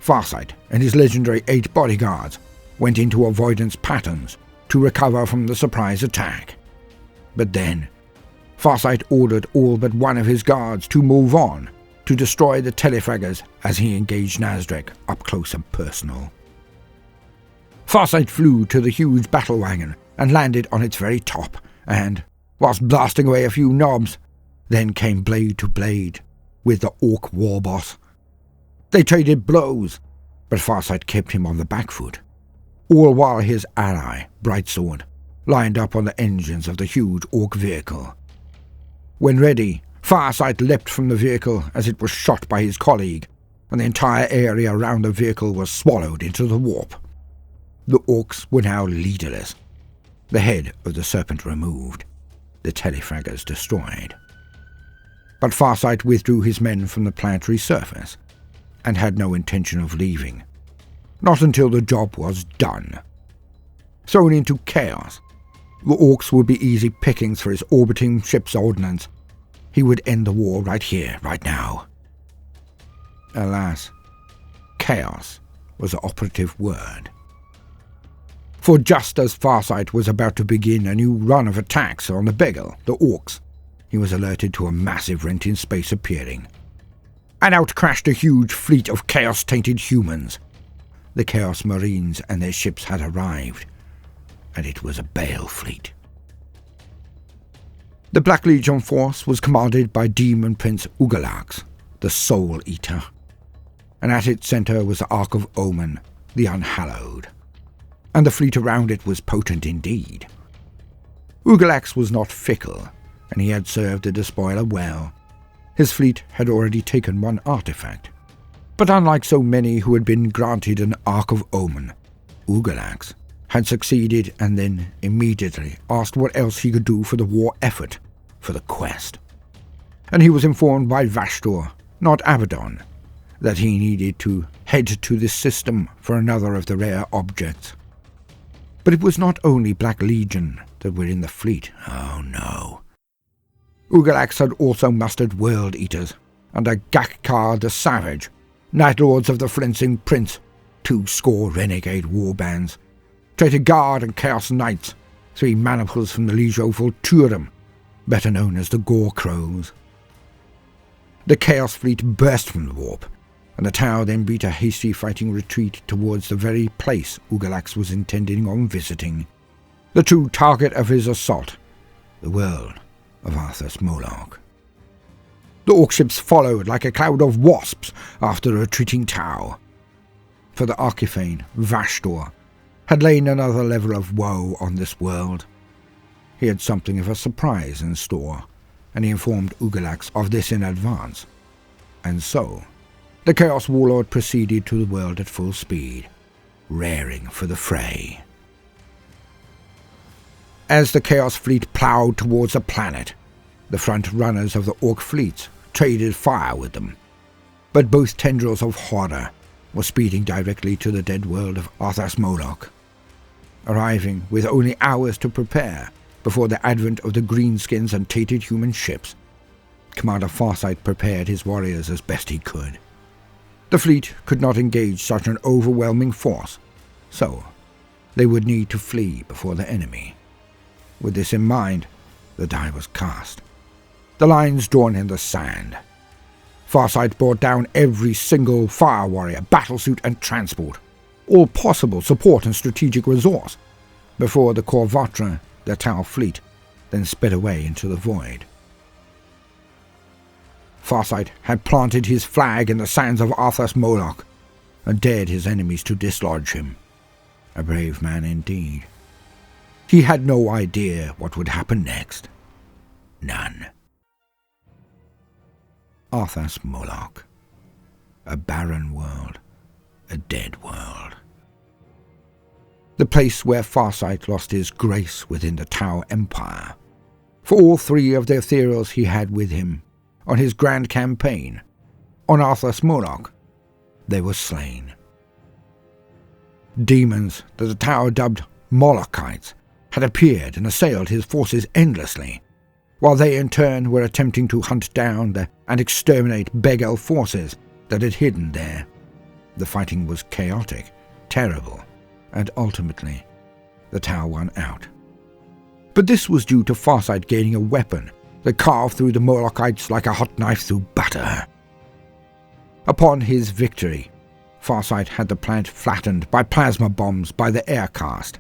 S1: Farsight and his legendary 8 bodyguards went into avoidance patterns to recover from the surprise attack. But then, Farsight ordered all but one of his guards to move on to destroy the telefraggers as he engaged Nasdrek up close and personal. Farsight flew to the huge battle wagon and landed on its very top, and, whilst blasting away a few knobs, then came blade to blade with the Ork war boss. They traded blows, but Farsight kept him on the back foot, all while his ally, Brightsword, lined up on the engines of the huge Ork vehicle. When ready, Farsight leapt from the vehicle as it was shot by his colleague, and the entire area around the vehicle was swallowed into the warp. The Orks were now leaderless, the head of the serpent removed, the telefraggers destroyed. But Farsight withdrew his men from the planetary surface, and had no intention of leaving, not until the job was done. Thrown into chaos, the Orks would be easy pickings for his orbiting ship's ordnance. He would end the war right here, right now. Alas, chaos was the operative word. For just as Farsight was about to begin a new run of attacks on the Begel, the Orks, he was alerted to a massive rent in space appearing. And out crashed a huge fleet of chaos-tainted humans. The Chaos Marines and their ships had arrived, and it was a Baal fleet. The Black Legion force was commanded by Demon Prince Ugalax, the Soul Eater, and at its centre was the Ark of Omen, the Unhallowed, and the fleet around it was potent indeed. Ugalax was not fickle, and he had served the despoiler well. His fleet had already taken one artifact, but unlike so many who had been granted an Ark of Omen, Ugalax had succeeded and then immediately asked what else he could do for the war effort, for the quest. And he was informed by Vastor, not Abaddon, that he needed to head to this system for another of the rare objects. But it was not only Black Legion that were in the fleet, oh no. Ugalax had also mustered World Eaters under Gakkar the Savage, Night Lords of the Flensing Prince, 2 renegade warbands, Traitor Guard and Chaos Knights, 3 maniples from the Legio Vulturum, better known as the Gore Crows. The Chaos Fleet burst from the warp, and the Tau then beat a hasty fighting retreat towards the very place Ugalax was intending on visiting, the true target of his assault, the world of Arthas Moloch. The Ork ships followed like a cloud of wasps after the retreating Tau. For the Archiphane, Vastor, had lain another level of woe on this world. He had something of a surprise in store, and he informed Ugalax of this in advance. And so, the Chaos Warlord proceeded to the world at full speed, raring for the fray. As the Chaos Fleet ploughed towards the planet, the front runners of the Ork fleets traded fire with them. But both tendrils of horror were speeding directly to the dead world of Arthas Moloch. Arriving with only hours to prepare before the advent of the greenskins and tated human ships, Commander Farsight prepared his warriors as best he could. The fleet could not engage such an overwhelming force, so they would need to flee before the enemy. With this in mind, the die was cast, the lines drawn in the sand. Farsight brought down every single fire warrior, battlesuit and transport, all possible support and strategic resource, before the Corvatra, the Tau fleet, then sped away into the void. Farsight had planted his flag in the sands of Arthas Moloch, and dared his enemies to dislodge him. A brave man indeed. He had no idea what would happen next. None. Arthas Moloch. A barren world, a dead world. The place where Farsight lost his grace within the Tau Empire. For all three of the Ethereals he had with him, on his grand campaign, on Arthas Moloch, they were slain. Demons that the Tau dubbed Molochites had appeared and assailed his forces endlessly, while they in turn were attempting to hunt down and exterminate Begel forces that had hidden there. The fighting was chaotic, terrible, and ultimately the Tau won out. But this was due to Farsight gaining a weapon that carved through the Molochites like a hot knife through butter. Upon his victory, Farsight had the planet flattened by plasma bombs by the air caste,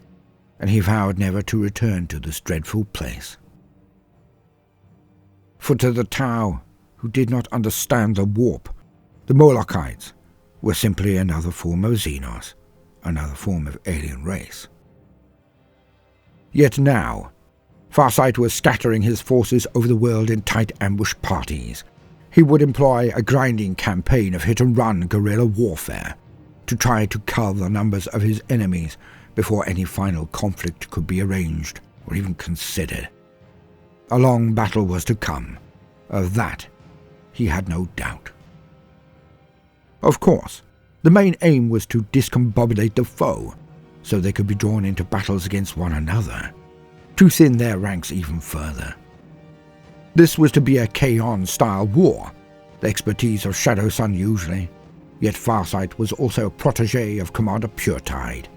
S1: and he vowed never to return to this dreadful place. For to the Tau, who did not understand the warp, the Molochites were simply another form of Xenos, another form of alien race. Yet now, Farsight was scattering his forces over the world in tight ambush parties. He would employ a grinding campaign of hit-and-run guerrilla warfare to try to cull the numbers of his enemies before any final conflict could be arranged or even considered. A long battle was to come. Of that, he had no doubt. Of course, the main aim was to discombobulate the foe, so they could be drawn into battles against one another, to thin their ranks even further. This was to be a Kaon-style war, the expertise of Shadow Sun usually, yet Farsight was also a protege of Commander Puretide.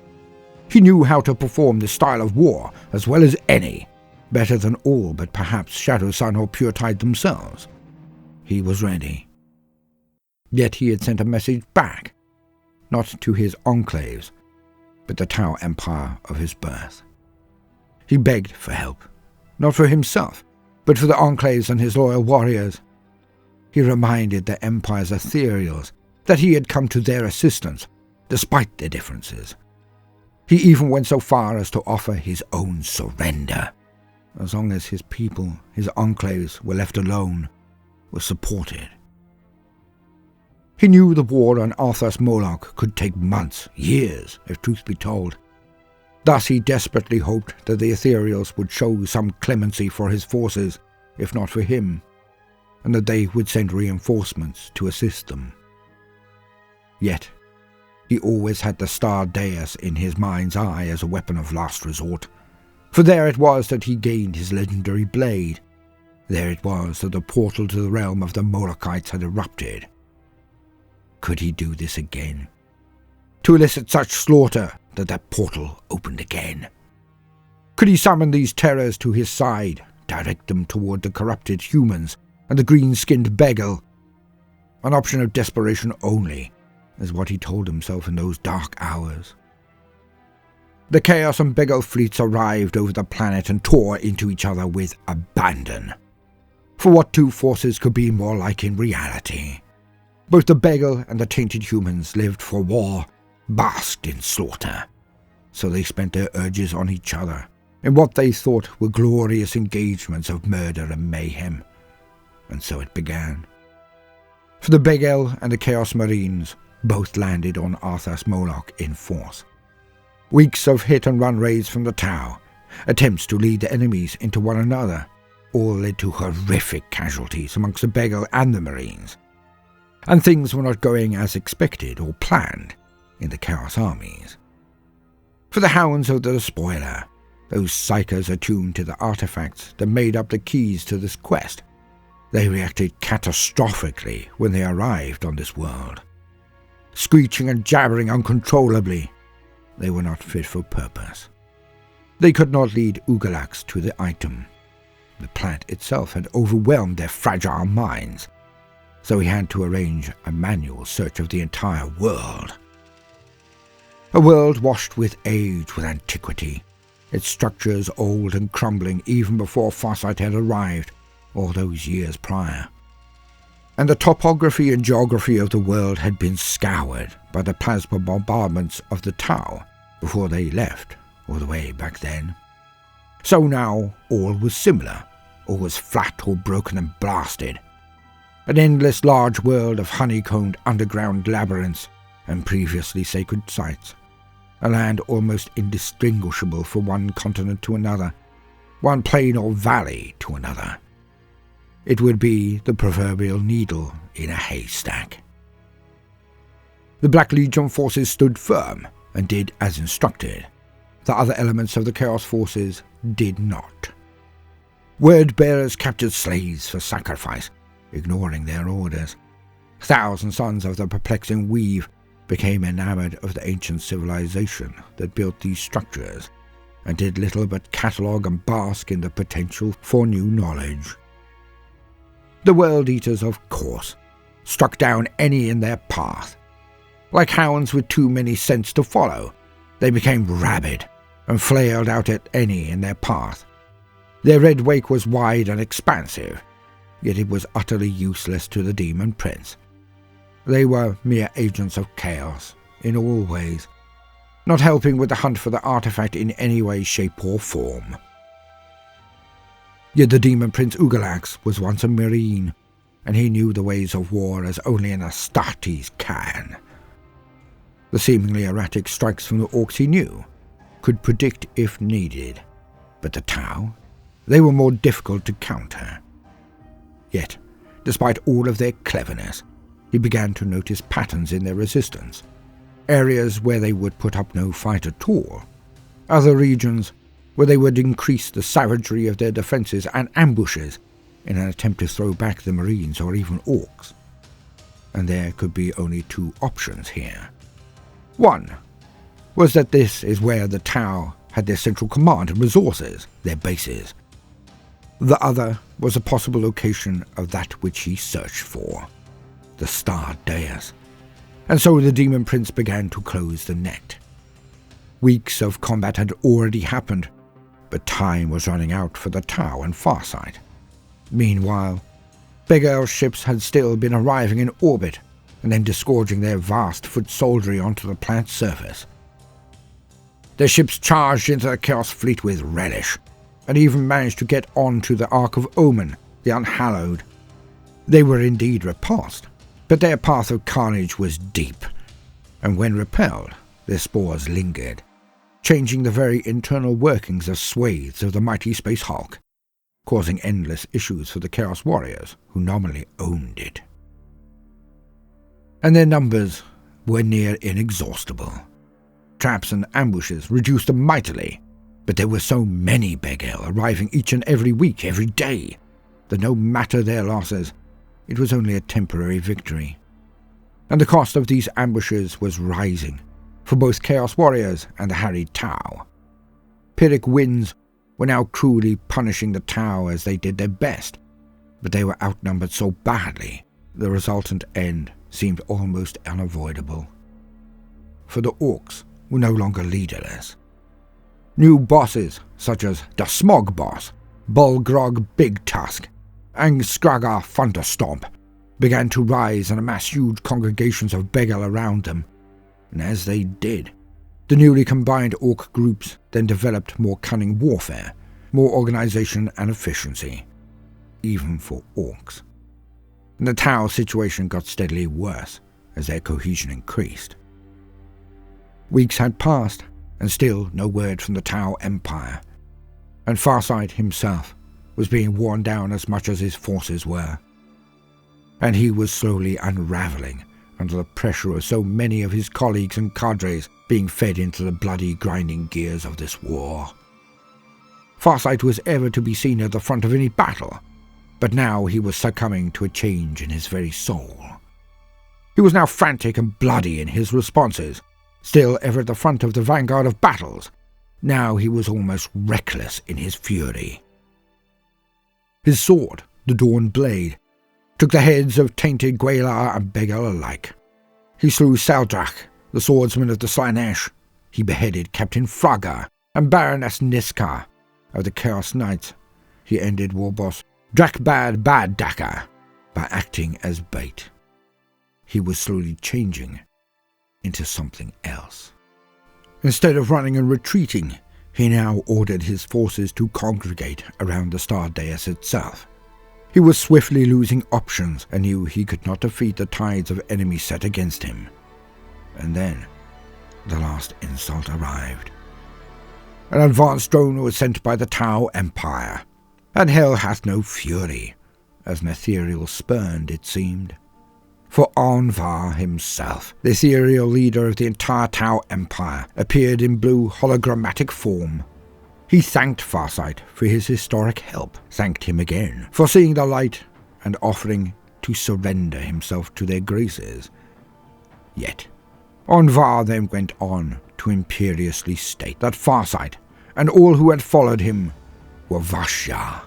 S1: He knew how to perform this style of war as well as any, better than all but perhaps Shadow Sun or Puretide themselves. He was ready. Yet he had sent a message back, not to his enclaves, but the Tau Empire of his birth. He begged for help, not for himself, but for the enclaves and his loyal warriors. He reminded the Empire's Ethereals that he had come to their assistance, despite their differences. He even went so far as to offer his own surrender, as long as his people, his enclaves, were left alone, were supported. He knew the war on Arthas Moloch could take months, years, if truth be told. Thus he desperately hoped that the Ethereals would show some clemency for his forces, if not for him, and that they would send reinforcements to assist them. Yet, he always had the Star Deus in his mind's eye as a weapon of last resort, for there it was that he gained his legendary blade. There it was that the portal to the realm of the Molochites had erupted. Could he do this again? To elicit such slaughter that that portal opened again? Could he summon these terrors to his side, direct them toward the corrupted humans and the green-skinned Begel? An option of desperation only, is what he told himself in those dark hours. The Chaos and Begel fleets arrived over the planet and tore into each other with abandon. For what two forces could be more like in reality? Both the Begel and the tainted humans lived for war, basked in slaughter. So they spent their urges on each other, in what they thought were glorious engagements of murder and mayhem. And so it began. For the Begel and the Chaos Marines both landed on Arthas Moloch in force. Weeks of hit-and-run raids from the Tau, attempts to lead the enemies into one another, all led to horrific casualties amongst the Begel and the Marines. And things were not going as expected or planned in the Chaos armies. For the Hounds of the Despoiler, those psychers attuned to the artifacts that made up the keys to this quest, they reacted catastrophically when they arrived on this world. Screeching and jabbering uncontrollably, they were not fit for purpose. They could not lead Ugalax to the item. The planet itself had overwhelmed their fragile minds, so he had to arrange a manual search of the entire world. A world washed with age, with antiquity, its structures old and crumbling even before Farsight had arrived all those years prior. And the topography and geography of the world had been scoured by the plasma bombardments of the Tau before they left, all the way back then. So now all was similar, all was flat or broken and blasted. an endless large world of honeycombed underground labyrinths and previously sacred sites, a land almost indistinguishable from one continent to another, one plain or valley to another. It would be the proverbial needle in a haystack. The Black Legion forces stood firm and did as instructed. The other elements of the Chaos forces did not. Word-bearers captured slaves for sacrifice, ignoring their orders. Thousand sons of the perplexing weave became enamored of the ancient civilization that built these structures, and did little but catalogue and bask in the potential for new knowledge. The World Eaters, of course, struck down any in their path. Like hounds with too many scents to follow, they became rabid and flailed out at any in their path. Their red wake was wide and expansive, yet it was utterly useless to the Demon Prince. They were mere agents of chaos, in all ways, not helping with the hunt for the artifact in any way, shape or form. Yet the Demon Prince Ugalax was once a Marine, and he knew the ways of war as only an Astartes can. The seemingly erratic strikes from the Orks he knew, could predict if needed, but the Tau, they were more difficult to counter. Yet, despite all of their cleverness, he began to notice patterns in their resistance, areas where they would put up no fight at all, other regions where they would increase the savagery of their defences and ambushes in an attempt to throw back the Marines or even Orks. And there could be only two options here. One was that this is where the Tau had their central command and resources, their bases. The other was a possible location of that which he searched for, the Star Dais. And so the Demon Prince began to close the net. Weeks of combat had already happened, but time was running out for the Tau and Farsight. Meanwhile, Begel ships had still been arriving in orbit and then disgorging their vast foot soldiery onto the planet's surface. Their ships charged into the Chaos Fleet with relish, and even managed to get onto the Ark of Omen, the Unhallowed. They were indeed repulsed, but their path of carnage was deep, and when repelled, their spores lingered, changing the very internal workings of swathes of the mighty Space Hulk, causing endless issues for the Chaos Warriors who nominally owned it. And their numbers were near inexhaustible. Traps and ambushes reduced them mightily, but there were so many Begel arriving each and every week, every day, that no matter their losses, it was only a temporary victory. And the cost of these ambushes was rising, for both Chaos Warriors and the harried Tau. Pyrrhic winds were now cruelly punishing the Tau as they did their best, but they were outnumbered so badly, the resultant end seemed almost unavoidable. For the Orks were no longer leaderless. New bosses, such as the Smog Boss, Bulgrog Big Tusk, and Skragar Thunderstomp, began to rise and amass huge congregations of Begel around them, and as they did, the newly combined Ork groups then developed more cunning warfare, more organization and efficiency, even for Orks. And the Tau situation got steadily worse as their cohesion increased. Weeks had passed, and still no word from the Tau Empire, and Farsight himself was being worn down as much as his forces were, and he was slowly unravelling under the pressure of so many of his colleagues and cadres being fed into the bloody grinding gears of this war. Farsight was ever to be seen at the front of any battle, but now he was succumbing to a change in his very soul. He was now frantic and bloody in his responses, still ever at the front of the vanguard of battles. Now he was almost reckless in his fury. His sword, the Dawn Blade, took the heads of tainted Gwalar and Begel alike. He slew Saldrach, the swordsman of the Slaanesh. He beheaded Captain Fragga and Baroness Niska of the Chaos Knights. He ended Warboss Drakbad Baddaka by acting as bait. He was slowly changing into something else. Instead of running and retreating, he now ordered his forces to congregate around the Star Dais itself. He was swiftly losing options and knew he could not defeat the tides of enemies set against him. And then the last insult arrived. An advanced drone was sent by the Tau Empire, and hell hath no fury, as an Ethereal spurned, it seemed. For Anvar himself, the Ethereal leader of the entire Tau Empire, appeared in blue hologrammatic form. He thanked Farsight for his historic help, thanked him again for seeing the light and offering to surrender himself to their graces. Yet Anvar then went on to imperiously state that Farsight and all who had followed him were Vashya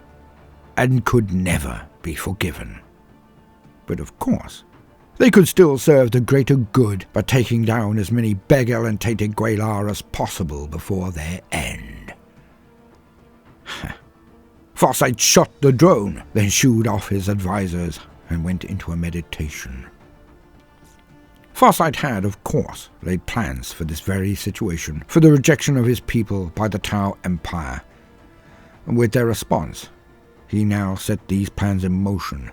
S1: and could never be forgiven. But of course, they could still serve the greater good by taking down as many Begel and tainted Gwalar as possible before their end. Farsight shot the drone, then shooed off his advisors and went into a meditation. Farsight had, of course, laid plans for this very situation, for the rejection of his people by the Tau Empire, and with their response, he now set these plans in motion,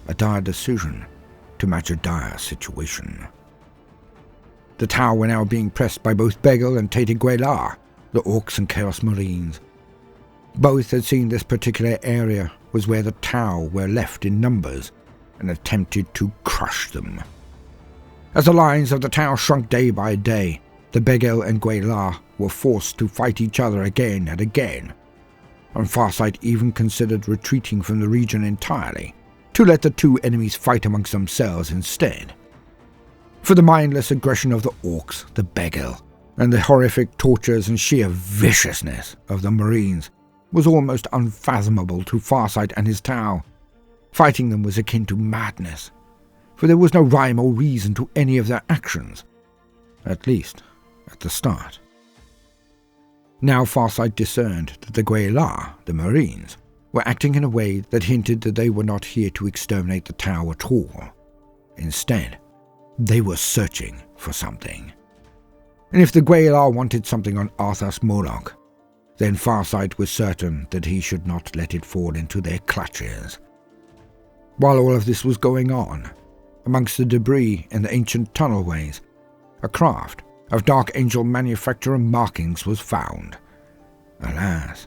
S1: a dire decision to match a dire situation. The Tau were now being pressed by both Begel and tainted Gwalar, the Orks and Chaos Marines. Both had seen this particular area was where the Tau were left in numbers and attempted to crush them. As the lines of the Tau shrunk day by day, the Begel and Gwalar were forced to fight each other again and again, and Farsight even considered retreating from the region entirely, to let the two enemies fight amongst themselves instead. For the mindless aggression of the Orks, the Begel, and the horrific tortures and sheer viciousness of the Marines was almost unfathomable to Farsight and his Tau. Fighting them was akin to madness, for there was no rhyme or reason to any of their actions, at least at the start. Now Farsight discerned that the Gwalar, the Marines, were acting in a way that hinted that they were not here to exterminate the Tau at all. Instead, they were searching for something. And if the Gwalar wanted something on Arthas Moloch, then Farsight was certain that he should not let it fall into their clutches. While all of this was going on, amongst the debris in the ancient tunnelways, a craft of Dark Angel manufacturer markings was found. Alas,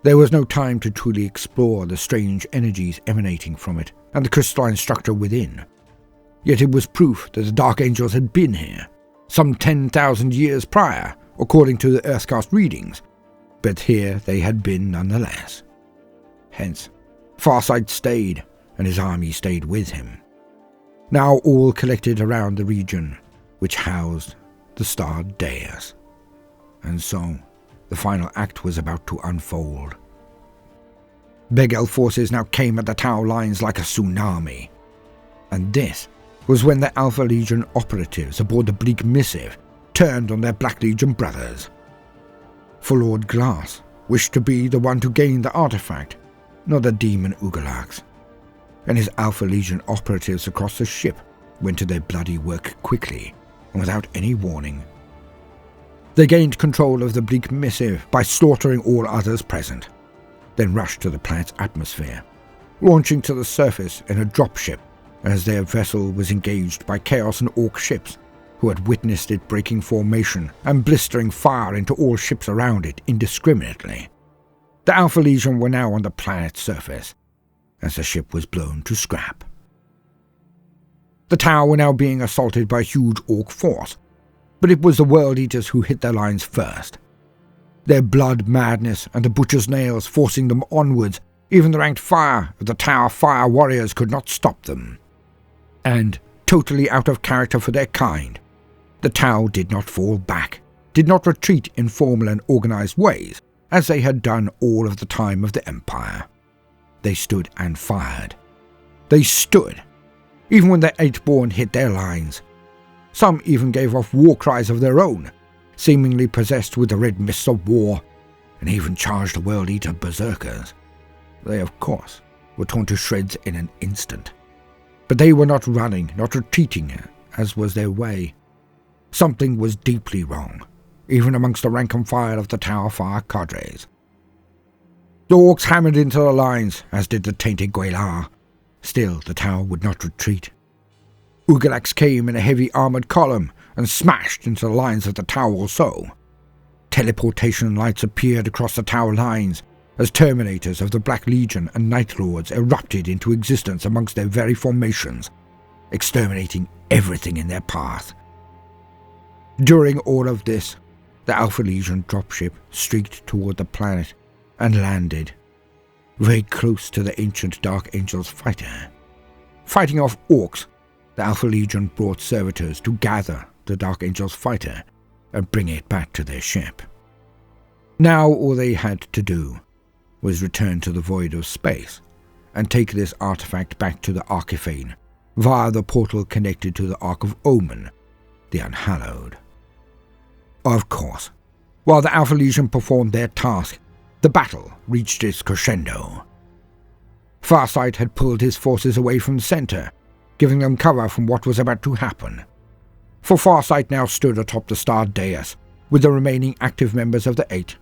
S1: there was no time to truly explore the strange energies emanating from it and the crystalline structure within. Yet it was proof that the Dark Angels had been here, some 10,000 years prior, according to the Earthcast readings, but here they had been nonetheless. Hence, Farsight stayed, and his army stayed with him, now all collected around the region which housed the starred Deus. And so, the final act was about to unfold. Begel forces now came at the Tau lines like a tsunami, and this was when the Alpha Legion operatives aboard the Bleak Missive turned on their Black Legion brothers. For Lord Glass wished to be the one to gain the artifact, not the demon Ugalax, and his Alpha Legion operatives across the ship went to their bloody work quickly and without any warning. They gained control of the Bleak Missive by slaughtering all others present, then rushed to the planet's atmosphere, launching to the surface in a dropship as their vessel was engaged by Chaos and Orc ships who had witnessed it breaking formation and blistering fire into all ships around it indiscriminately. The Alpha Legion were now on the planet's surface as the ship was blown to scrap. The Tau were now being assaulted by a huge Orc force, but it was the World Eaters who hit their lines first. Their blood madness and the butcher's nails forcing them onwards, even the ranked fire of the Tau fire warriors could not stop them. And, totally out of character for their kind, the Tau did not fall back, did not retreat in formal and organized ways, as they had done all of the time of the Empire. They stood and fired. They stood, even when the Eightborn hit their lines. Some even gave off war cries of their own, seemingly possessed with the red mists of war, and even charged the World Eater berserkers. They, of course, were torn to shreds in an instant. But they were not running, not retreating, as was their way. Something was deeply wrong, even amongst the rank and file of the Tau Fire cadres. The Orks hammered into the lines, as did the tainted Gwelar. Still, the tower would not retreat. Ugalax came in a heavy armoured column and smashed into the lines of the tower also. Teleportation lights appeared across the tower lines as Terminators of the Black Legion and Night Lords erupted into existence amongst their very formations, exterminating everything in their path. During all of this, the Alpha Legion dropship streaked toward the planet and landed, very close to the ancient Dark Angel's fighter. Fighting off Orks, the Alpha Legion brought servitors to gather the Dark Angel's fighter and bring it back to their ship. Now all they had to do was return to the void of space and take this artifact back to the Archifane via the portal connected to the Ark of Omen, the Unhallowed. Of course, while the Alpha Legion performed their task, the battle reached its crescendo. Farsight had pulled his forces away from the center, giving them cover from what was about to happen. For Farsight now stood atop the starred dais, with the remaining active members of the 8.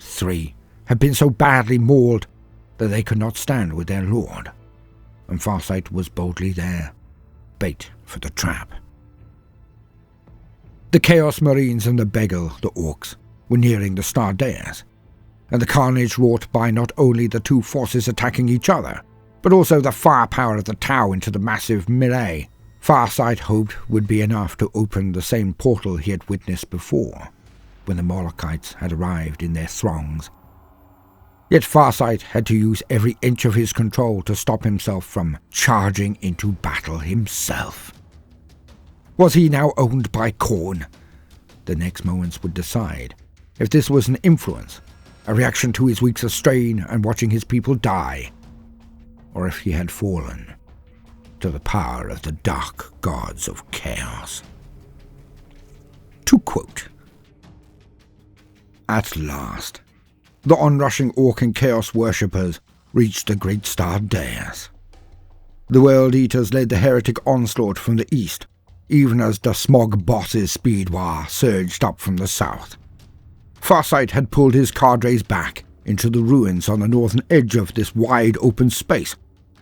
S1: 3 had been so badly mauled that they could not stand with their lord, and Farsight was boldly there, bait for the trap. The Chaos Marines and the Begel, the Orks, were nearing the starred dais, and the carnage wrought by not only the two forces attacking each other, but also the firepower of the Tau into the massive melee, Farsight hoped would be enough to open the same portal he had witnessed before, when the Molochites had arrived in their throngs. Yet Farsight had to use every inch of his control to stop himself from charging into battle himself. Was he now owned by Khorne? The next moments would decide if this was an influence, a reaction to his weeks of strain and watching his people die, or if he had fallen to the power of the dark gods of chaos. To quote, "At last, the onrushing Orc and Chaos worshippers reached the great starred dais. The World Eaters led the heretic onslaught from the east, even as the Smog Boss's Speedwar surged up from the south. Farsight had pulled his cadres back into the ruins on the northern edge of this wide open space,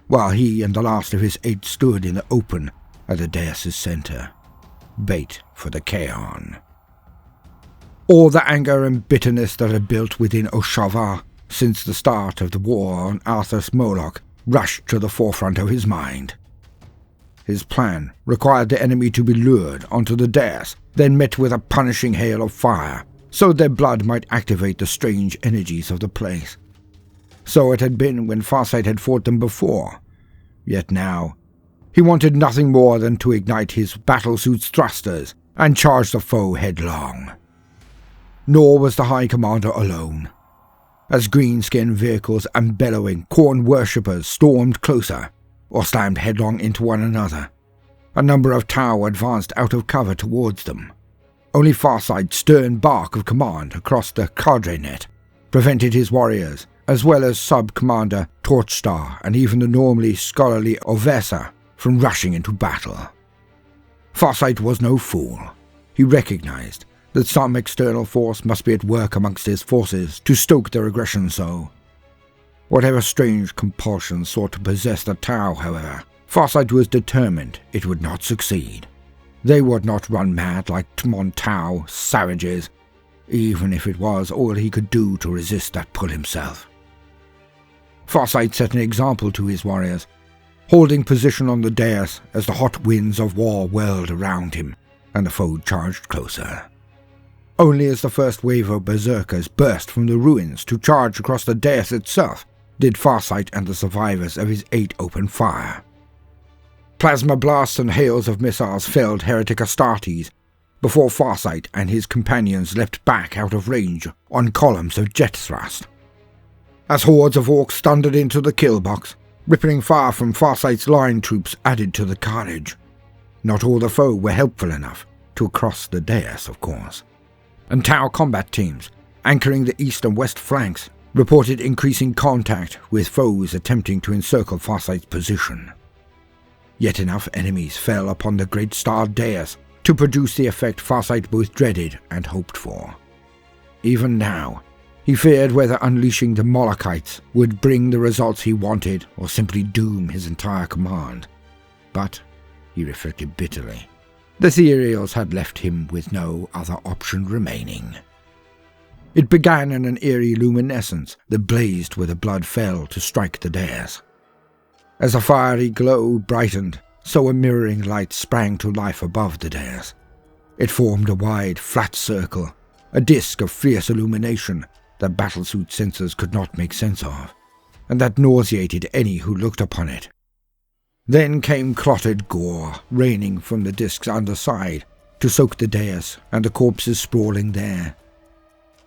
S1: while he and the last of his 8 stood in the open at the dais' center, bait for the Chaon. All the anger and bitterness that had built within Oshavar since the start of the war on Arthas Moloch rushed to the forefront of his mind. His plan required the enemy to be lured onto the dais, then met with a punishing hail of fire, so their blood might activate the strange energies of the place. So it had been when Farsight had fought them before. Yet now, he wanted nothing more than to ignite his battlesuit's thrusters and charge the foe headlong. Nor was the High Commander alone. As greenskinned vehicles and bellowing Khorne worshippers stormed closer, or slammed headlong into one another, a number of Tau advanced out of cover towards them. Only Farsight's stern bark of command across the cadre net prevented his warriors, as well as Sub-Commander Torchstar and even the normally scholarly Ovesa, from rushing into battle. Farsight was no fool. He recognized that some external force must be at work amongst his forces to stoke their aggression so. Whatever strange compulsion sought to possess the Tau, however, Farsight was determined it would not succeed. They would not run mad like Tmon Tau savages, even if it was all he could do to resist that pull himself. Farsight set an example to his warriors, holding position on the dais as the hot winds of war whirled around him and the foe charged closer. Only as the first wave of berserkers burst from the ruins to charge across the dais itself did Farsight and the survivors of his 8 open fire. Plasma blasts and hails of missiles felled heretic Astartes before Farsight and his companions leapt back out of range on columns of jet thrust. As hordes of Orcs thundered into the kill box, rippling fire from Farsight's line troops added to the carnage. Not all the foe were helpful enough to cross the dais, of course, and Tau combat teams, anchoring the east and west flanks, reported increasing contact with foes attempting to encircle Farsight's position. Yet enough enemies fell upon the great starred dais to produce the effect Farsight both dreaded and hoped for. Even now, He feared whether unleashing the Molochites would bring the results he wanted or simply doom his entire command. But, he reflected bitterly, the Ethereals had left him with no other option remaining. It began in an eerie luminescence that blazed where the blood fell to strike the dais. As a fiery glow brightened, so a mirroring light sprang to life above the dais. It formed a wide, flat circle, a disk of fierce illumination that battlesuit sensors could not make sense of, and that nauseated any who looked upon it. Then came clotted gore raining from the disk's underside to soak the dais and the corpses sprawling there.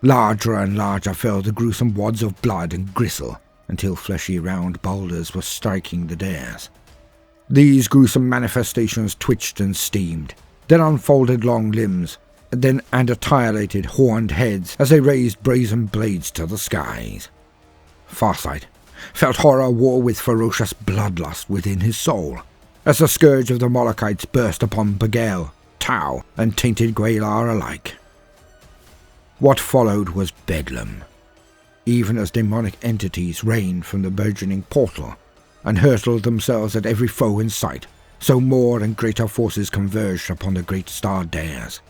S1: Larger and larger fell the gruesome wads of blood and gristle until fleshy round boulders were striking the dais. These gruesome manifestations twitched and steamed, then unfolded long limbs, and antilated horned heads as they raised brazen blades to the skies. Farsight felt horror war with ferocious bloodlust within his soul, as the scourge of the Molochites burst upon Bagale, Tau, and tainted Gweilar alike. What followed was bedlam, even as demonic entities rained from the burgeoning portal and hurtled themselves at every foe in sight, so more and greater forces converged upon the great star dais.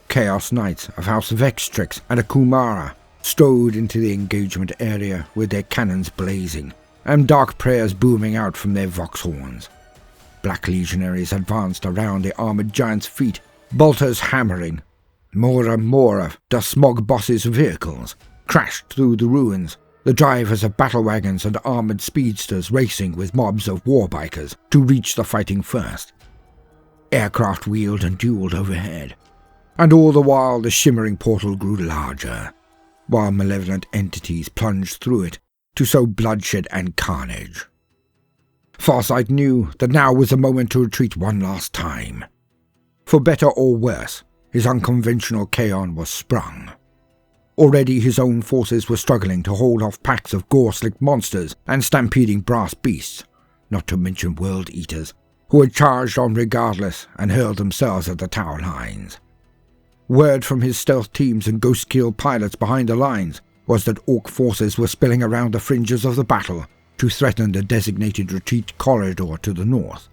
S1: Chaos Knights of House Vextrix and Akumara strode into the engagement area with their cannons blazing and dark prayers booming out from their vox horns. Black legionaries advanced around the armored giants' feet, bolters hammering. More and more of the smog boss's vehicles crashed through the ruins, the drivers of battle wagons and armored speedsters racing with mobs of warbikers to reach the fighting first. Aircraft wheeled and dueled overhead, and all the while the shimmering portal grew larger, while malevolent entities plunged through it to sow bloodshed and carnage. Farsight knew that now was the moment to retreat one last time. For better or worse, his unconventional Kaon was sprung. Already his own forces were struggling to hold off packs of gore-slicked monsters and stampeding brass beasts, not to mention world eaters, who had charged on regardless and hurled themselves at the tower lines. Word from his stealth teams and ghost-kill pilots behind the lines was that Ork forces were spilling around the fringes of the battle to threaten the designated retreat corridor to the north.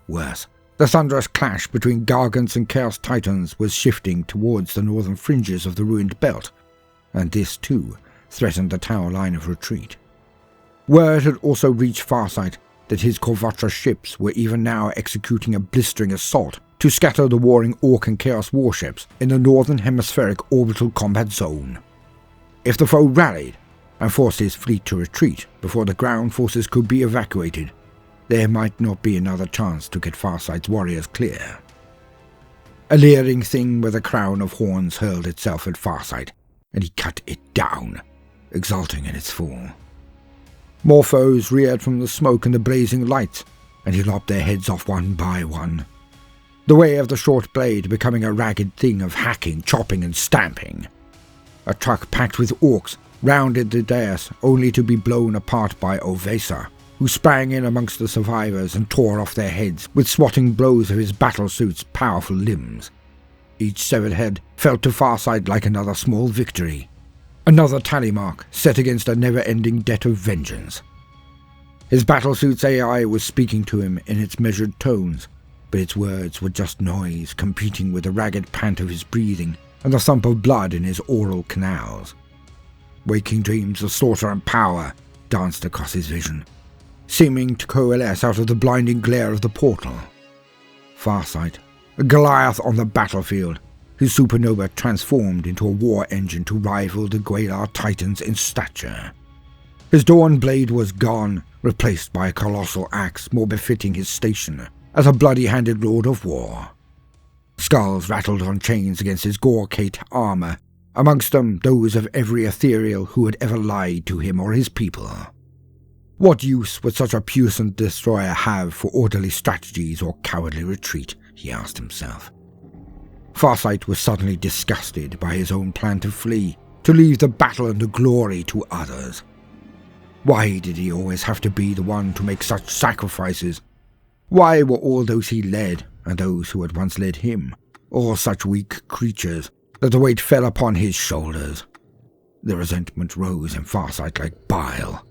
S1: Worse, the thunderous clash between Gargants and Chaos Titans was shifting towards the northern fringes of the ruined belt, and this too threatened the tower line of retreat. Word had also reached Farsight that his Korvatra ships were even now executing a blistering assault to scatter the warring Ork and Chaos warships in the northern hemispheric orbital combat zone. If the foe rallied and forced his fleet to retreat before the ground forces could be evacuated, there might not be another chance to get Farsight's warriors clear. A leering thing with a crown of horns hurled itself at Farsight, and he cut it down, exulting in its fall. More foes reared from the smoke and the blazing lights, and he lopped their heads off one by one, the way of the short blade becoming a ragged thing of hacking, chopping, and stamping. A truck packed with Orks rounded the dais only to be blown apart by Ovesa, who sprang in amongst the survivors and tore off their heads with swatting blows of his battlesuit's powerful limbs. Each severed head felt to Farsight like another small victory, another tally mark set against a never-ending debt of vengeance. His battlesuit's AI was speaking to him in its measured tones, but its words were just noise competing with the ragged pant of his breathing and the thump of blood in his oral canals. Waking dreams of slaughter and power danced across his vision, seeming to coalesce out of the blinding glare of the portal. Farsight, a Goliath on the battlefield, his supernova transformed into a war engine to rival the Gweilar Titans in stature. His Dawn blade was gone, replaced by a colossal axe more befitting his station as a bloody-handed lord of war. Skulls rattled on chains against his gore-caked armor, amongst them those of every Ethereal who had ever lied to him or his people. What use would such a puissant destroyer have for orderly strategies or cowardly retreat, he asked himself. Farsight was suddenly disgusted by his own plan to flee, to leave the battle and the glory to others. Why did he always have to be the one to make such sacrifices? Why were all those he led, and those who had once led him, all such weak creatures that the weight fell upon his shoulders? The resentment rose in Farsight like bile.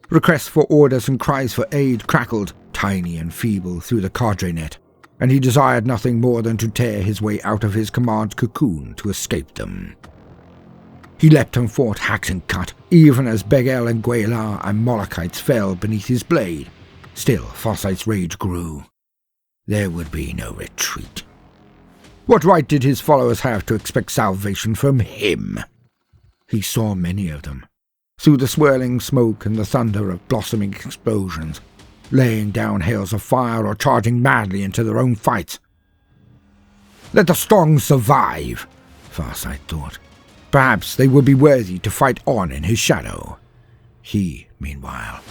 S1: Requests for orders and cries for aid crackled, tiny and feeble, through the cadre net, and he desired nothing more than to tear his way out of his command cocoon to escape them. He leapt and fought, hacked and cut, even as Begel and Gwelar and Molochites fell beneath his blade. Still, Farsight's rage grew. There would be no retreat. What right did his followers have to expect salvation from him? He saw many of them, through the swirling smoke and the thunder of blossoming explosions, laying down hails of fire or charging madly into their own fights. Let the strong survive, Farsight thought. Perhaps they would be worthy to fight on in his shadow. He, meanwhile,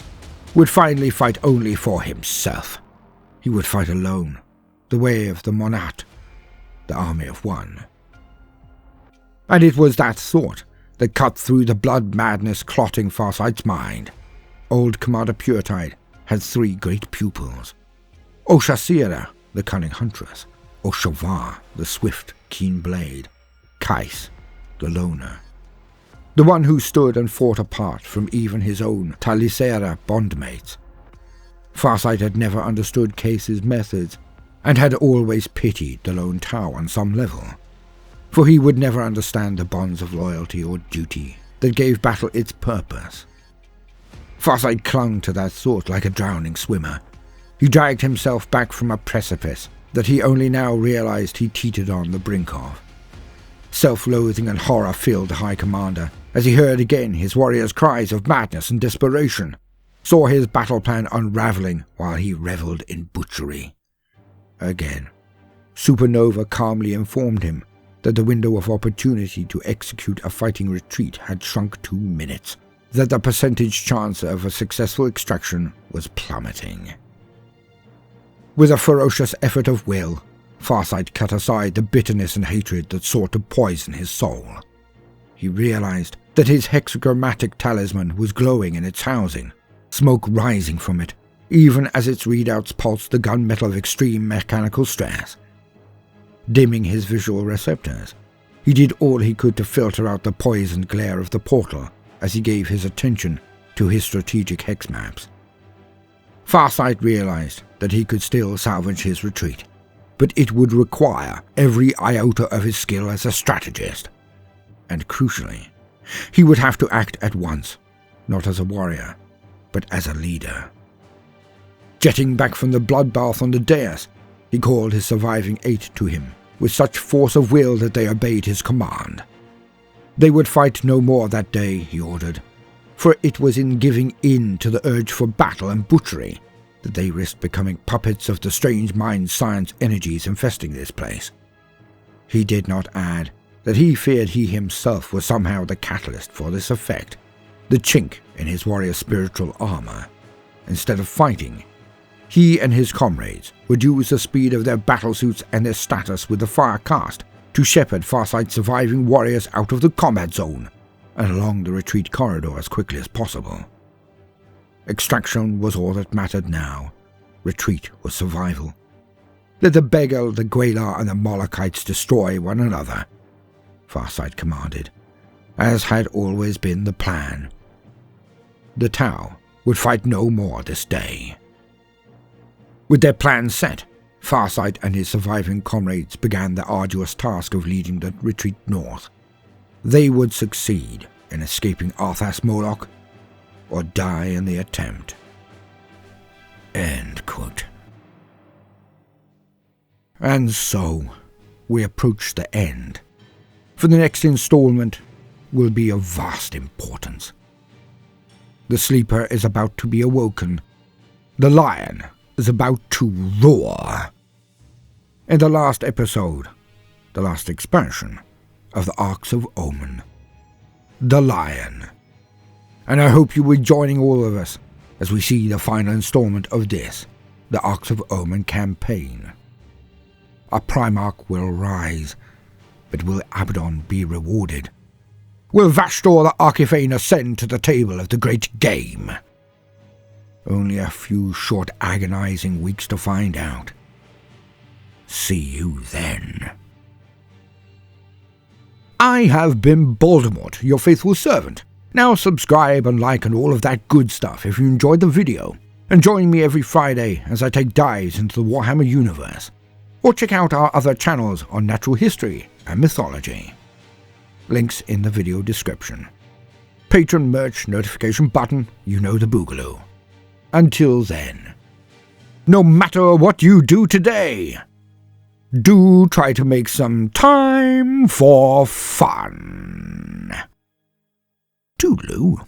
S1: would finally fight only for himself. He would fight alone, the way of the Monat, the army of one. And it was that thought that cut through the blood madness clotting Farsight's mind. Old Commander Puretide had 3 great pupils. Oshasira, the cunning huntress. Oshavar, the swift, keen blade. Kais, the loner. The one who stood and fought apart from even his own Talisera bondmates. Farsight had never understood Case's methods, and had always pitied the lone Tau on some level. For he would never understand the bonds of loyalty or duty that gave battle its purpose. Farsight clung to that thought like a drowning swimmer. He dragged himself back from a precipice that he only now realized he teetered on the brink of. Self-loathing and horror filled the High Commander as he heard again his warriors' cries of madness and desperation, saw his battle plan unraveling while he revelled in butchery. Again, Supernova calmly informed him that the window of opportunity to execute a fighting retreat had shrunk to minutes, that the percentage chance of a successful extraction was plummeting. With a ferocious effort of will, Farsight cut aside the bitterness and hatred that sought to poison his soul. He realized that his hexagrammatic talisman was glowing in its housing, smoke rising from it, even as its readouts pulsed the gunmetal of extreme mechanical stress. Dimming his visual receptors, he did all he could to filter out the poisoned glare of the portal as he gave his attention to his strategic hex maps. Farsight realized that he could still salvage his retreat, but it would require every iota of his skill as a strategist. And crucially, he would have to act at once, not as a warrior, but as a leader. Jetting back from the bloodbath on the dais, he called his surviving 8 to him, with such force of will that they obeyed his command. They would fight no more that day, he ordered, for it was in giving in to the urge for battle and butchery that they risked becoming puppets of the strange mind-science energies infesting this place. He did not add that he feared he himself was somehow the catalyst for this effect, the chink in his warrior's spiritual armor. Instead of fighting, he and his comrades would use the speed of their battlesuits and their status with the fire caste to shepherd Farsight's surviving warriors out of the combat zone and along the retreat corridor as quickly as possible. Extraction was all that mattered now. Retreat was survival. Let the Begel, the Gwelar, and the Molochites destroy one another, Farsight commanded, as had always been the plan. The Tau would fight no more this day. With their plans set, Farsight and his surviving comrades began the arduous task of leading the retreat north. They would succeed in escaping Arthas Moloch, or die in the attempt. End quote. And so, we approach the end. For the next installment will be of vast importance. The sleeper is about to be awoken. The lion is about to roar. In the last episode, the last expansion of the Arks of Omen, the lion. And I hope you will be joining all of us as we see the final installment of this, the Arks of Omen campaign. Our Primarch will rise, but will Abaddon be rewarded? Will Vashtor the Archifane ascend to the table of the great game? Only a few short agonizing weeks to find out. See you then. I have been Baldermort, your faithful servant. Now subscribe and like and all of that good stuff if you enjoyed the video, and join me every Friday as I take dives into the Warhammer universe, or check out our other channels on natural history and mythology. Links in the video description. Patron merch notification button, you know the boogaloo. Until then, no matter what you do today, do try to make some time for fun. Toodaloo.